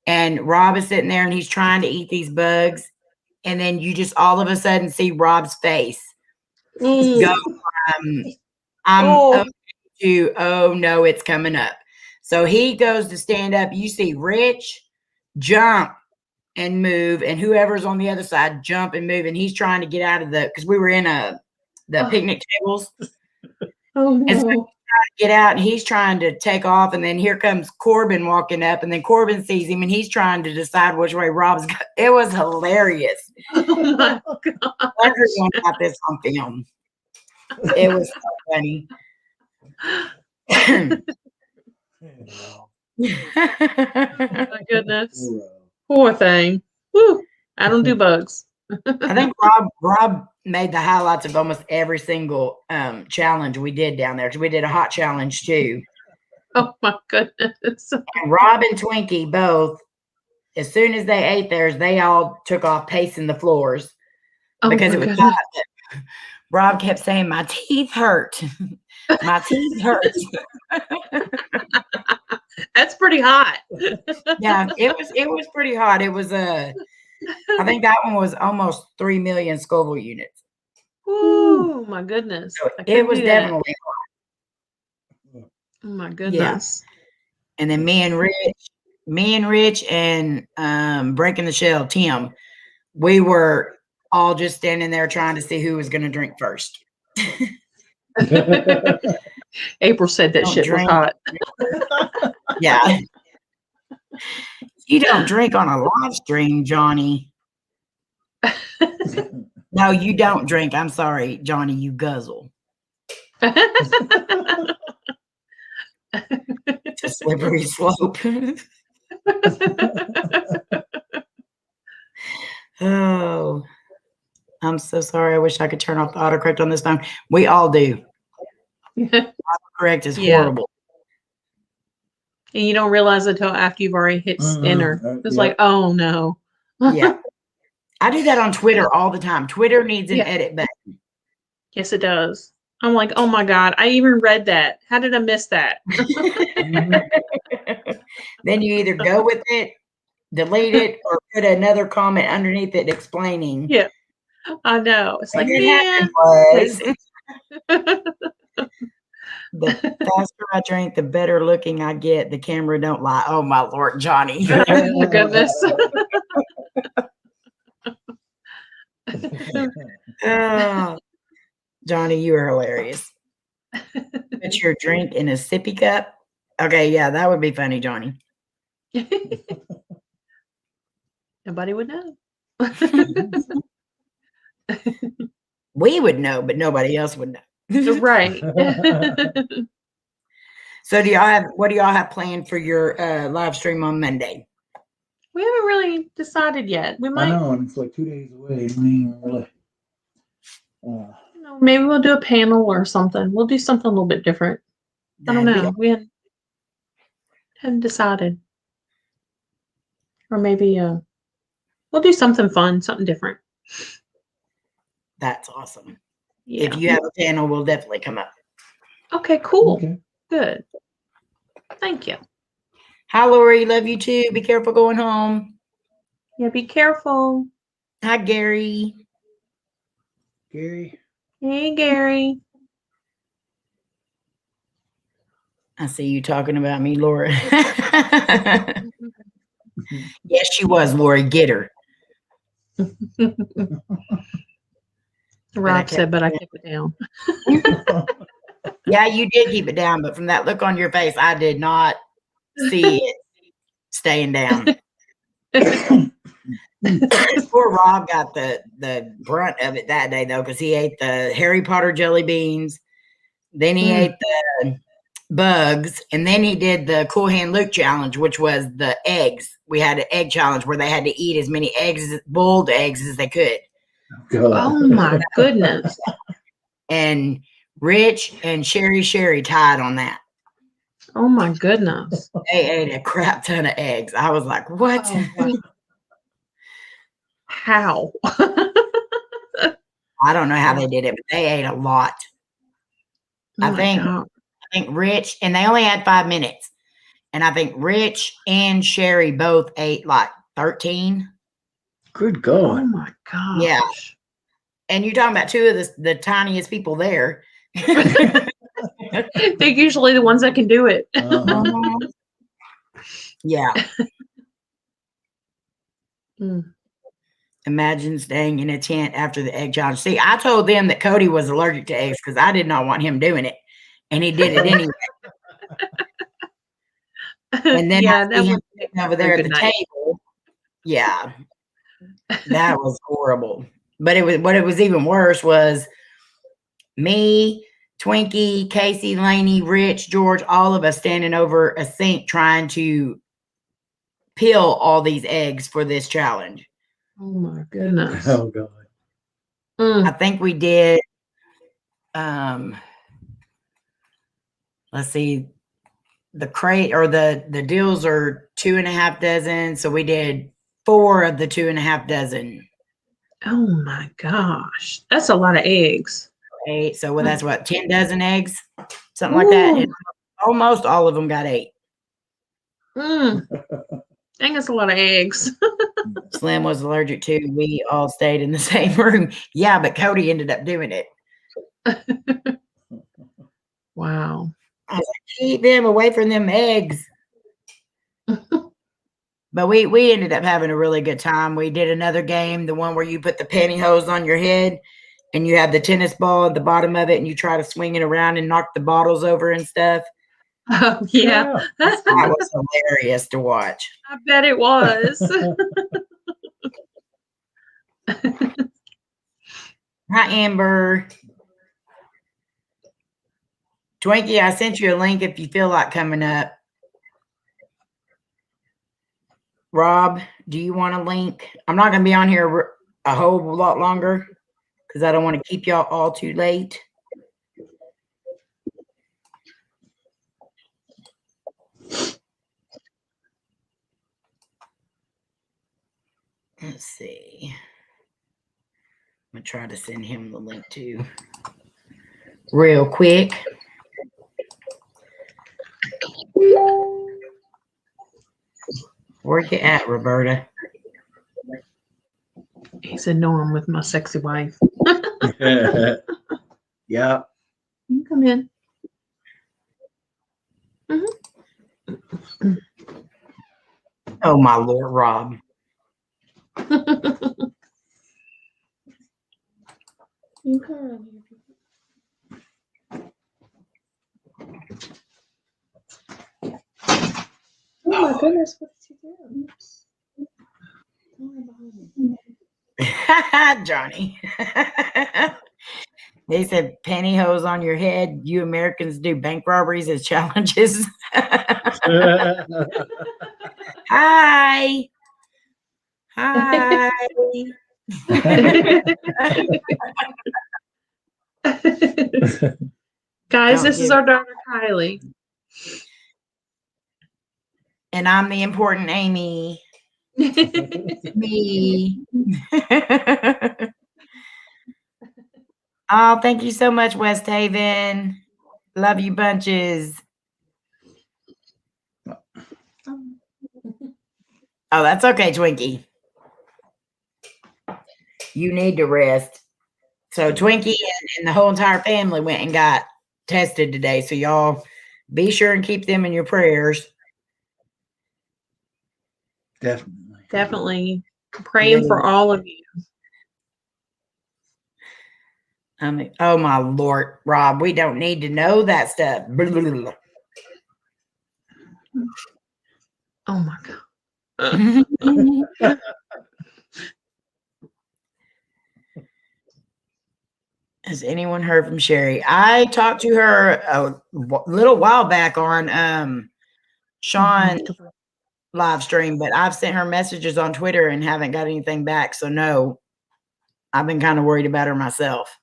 And Rob is sitting there and he's trying to eat these bugs. And then you just all of a sudden see Rob's face go from I'm okay to oh no, it's coming up. So he goes to stand up. You see Rich jump and move, and whoever's on the other side jump and move. And he's trying to get out of because we were in the picnic tables. Oh no. And so he's trying to get out and he's trying to take off. And then here comes Corbin walking up, and then Corbin sees him and he's trying to decide which way Rob's going. It was hilarious. Oh my God. Everyone got this on film. It was so funny. My goodness. Poor thing. Woo. I don't do bugs. I think Rob made the highlights of almost every single challenge we did down there, because we did a hot challenge too. Oh my goodness. And Rob and Twinkie both, as soon as they ate theirs, they all took off pacing the floors because it was hot. Rob kept saying, "My teeth hurt. My teeth hurt." That's pretty hot. Yeah, it was pretty hot. It was I think that one was almost 3 million Scoville units. Oh my goodness. So it was definitely hot. Oh my goodness. Yeah. And then me and Rich and Breaking the Shell, Tim, we were all just standing there trying to see who was going to drink first. April said that shit was hot. Yeah. You don't drink on a live stream, Johnny. No, you don't drink. I'm sorry, Johnny, you guzzle. It's a slippery slope. Oh, I'm so sorry. I wish I could turn off the autocorrect on this phone. We all do. Autocorrect is horrible. And you don't realize it until after you've already hit enter. It's like, oh no. Yeah. I do that on Twitter all the time. Twitter needs an edit button. Yes, it does. I'm like, oh my God, I even read that. How did I miss that? Then you either go with it, delete it, or put another comment underneath it explaining. Yeah, I know. It's like, man. The faster I drink, the better looking I get. The camera don't lie. Oh my Lord, Johnny. Oh my goodness. Johnny, you are hilarious. Put your drink in a sippy cup. Okay, yeah, that would be funny, Johnny. Nobody would know. We would know, but nobody else would know. Right. So what do y'all have planned for your live stream on Monday? We haven't really decided yet. We might. I know, and it's like 2 days away. I mean, really. Maybe we'll do a panel or something. We'll do something a little bit different. I don't know. We hadn't decided. Or maybe we'll do something fun, something different. That's awesome. Yeah. If you have a panel, we'll definitely come up. Okay, cool. Okay. Good. Thank you. Hi, Lori. Love you too. Be careful going home. Yeah, be careful. Hi, Gary. Gary. Hey, Gary. I see you talking about me, Laura. Yes, she was, Lori. Get her. Rob said, but I kept it down. Yeah, you did keep it down, but from that look on your face, I did not see it staying down. Poor Rob got the brunt of it that day, though, because he ate the Harry Potter jelly beans. Then he ate bugs, and then he did the Cool Hand Luke challenge, which was the eggs. We had an egg challenge where they had to eat as many eggs, boiled eggs, as they could. God. Oh my goodness. And Rich and Sherry tied on that. Oh my goodness. They ate a crap ton of eggs. I was like, what? Oh, wow. How? I don't know how they did it, but they ate a lot. Oh I my think God. Rich, and they only had 5 minutes. And I think Rich and Sherry both ate like 13. Good Oh God. my gosh. Yeah. And you're talking about two of the tiniest people there. They're usually the ones that can do it. Yeah. Mm. Imagine staying in a tent after the egg challenge. See, I told them that Cody was allergic to eggs because I did not want him doing it. And he did it anyway. And then yeah, I that see him was sitting over there at the good night. table. Yeah. That was horrible. But what it was even worse was me, Twinkie, Casey, Laney, Rich, George, all of us standing over a sink trying to peel all these eggs for this challenge. Oh my goodness. Oh God. I think we did let's see, the crate or the deals are 2.5 dozen. So we did 4 of the 2.5 dozen. Oh my gosh. That's a lot of eggs. 8. So well, that's what, 10 dozen eggs, something like that. And almost all of them got 8. Dang, that's a lot of eggs. Slim was allergic to. We all stayed in the same room. Yeah, but Cody ended up doing it. Wow. I was like, keep him away from them eggs. But we ended up having a really good time. We did another game, the one where you put the pantyhose on your head and you have the tennis ball at the bottom of it and you try to swing it around and knock the bottles over and stuff. Oh, yeah. That was hilarious to watch. I bet it was. Hi, Amber. Twinkie, I sent you a link if you feel like coming up. Rob, do you want a link? I'm not going to be on here a whole lot longer because I don't want to keep y'all all too late. Let's see. I'm going to try to send him the link too. Real quick. Where you at, Roberta? He said, no, I'm with my sexy wife. Yeah. You come in. Mm-hmm. Oh, my Lord, Rob. You come. Oh my goodness, what did you do? Johnny. They said pantyhose on your head. You Americans do bank robberies as challenges. Hi. Hi. Guys, this is our daughter Kylie. And I'm the important Amy. Me. Oh, thank you so much, West Haven. Love you bunches. Oh, that's okay, Twinkie. You need to rest. So Twinkie and the whole entire family went and got tested today. So y'all be sure and keep them in your prayers. Definitely. Definitely praying for all of you. Oh my Lord, Rob, we don't need to know that stuff. Oh my God. Has anyone heard from Sherry? I talked to her a little while back on Shawn live stream, but I've sent her messages on Twitter and haven't got anything back. So no, I've been kind of worried about her myself.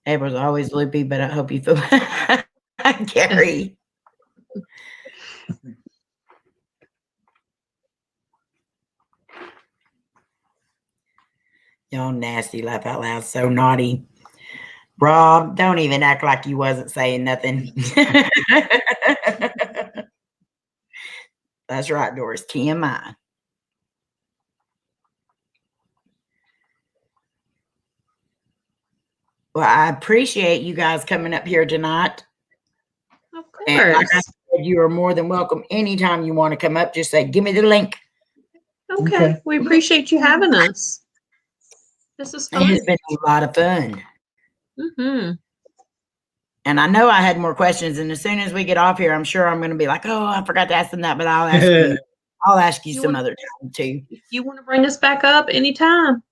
April's always loopy, but I hope you feel Gary. Y'all nasty, laugh out loud, so naughty. Rob, don't even act like you wasn't saying nothing. That's right, Doris. TMI. Well, I appreciate you guys coming up here tonight. Of And like I course. said, you are more than welcome anytime you want to come up. Just say, give me the link. Okay. We appreciate you having us. This is fun. It's been a lot of fun. Mm-hmm. And I know I had more questions. And as soon as we get off here, I'm sure I'm going to be like, oh, I forgot to ask them that, but I'll ask you. I'll ask you some other time too. If you want to bring us back up anytime,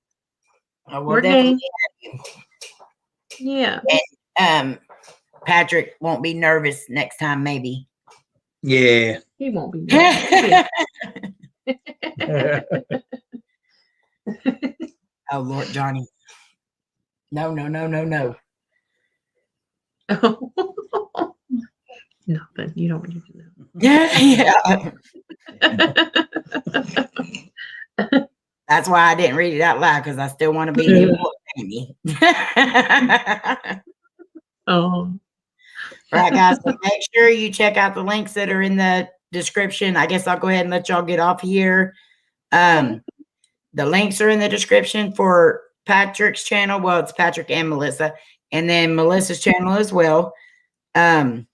We're definitely. yeah. And, Patrick won't be nervous next time, maybe. He won't be. Yeah. Oh, Lord, Johnny. No. Nothing. You don't need to know. Yeah. That's why I didn't read it out loud, because I still want to be the important Amy. Oh. All right, guys. So make sure you check out the links that are in the description. I guess I'll go ahead and let y'all get off here. The links are in the description for Patrick's channel. Well, it's Patrick and Melissa, and then Melissa's channel as well. And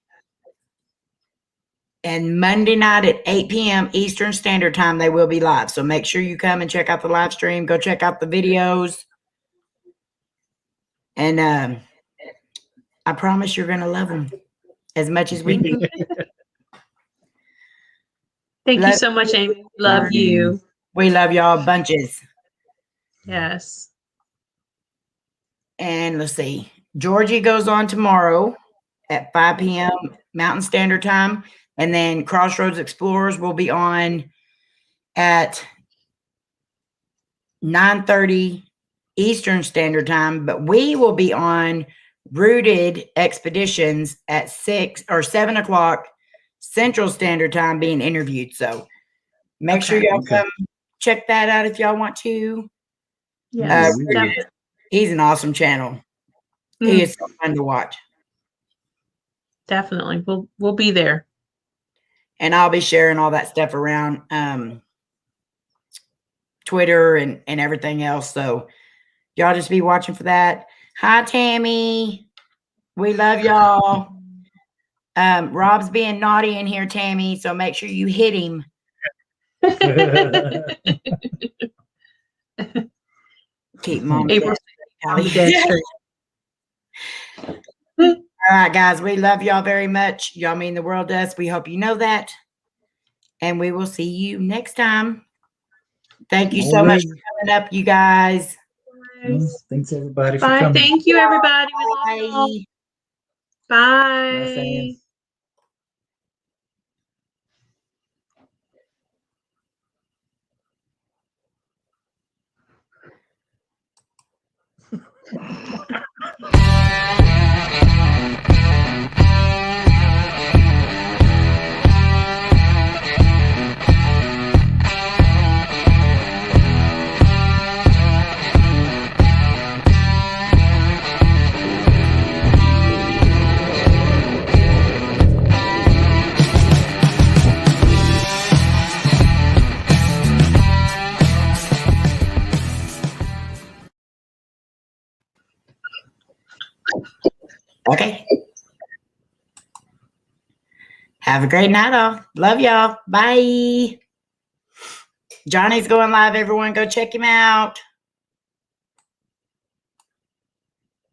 Monday night at 8 p.m. Eastern Standard Time, they will be live. So make sure you come and check out the live stream. Go check out the videos. And I promise you're going to love them as much as we do. Thank you so much, Amy. Love you. We love y'all bunches. Yes. And let's see. Georgie goes on tomorrow at 5 p.m. Mountain Standard Time. And then Crossroads Explorers will be on at 9:30 Eastern Standard Time. But we will be on Rooted Expeditions at 6 or 7 o'clock Central Standard Time being interviewed. So make sure y'all come check that out if y'all want to. Yes, he's an awesome channel. He is so fun to watch. Definitely. We'll be there. And I'll be sharing all that stuff around Twitter and everything else. So y'all just be watching for that. Hi, Tammy. We love y'all. Rob's being naughty in here, Tammy. So make sure you hit him. Keep mom. April. All right, guys, we love y'all very much. Y'all mean the world to us. We hope you know that. And we will see you next time. Thank you so much for coming up, you guys. Thanks, everybody, for Bye. coming. Thank you, everybody. We love y'all. Bye. Bye. Okay. Have a great night, all. Love y'all. Bye. Johnny's going live, everyone. Go check him out.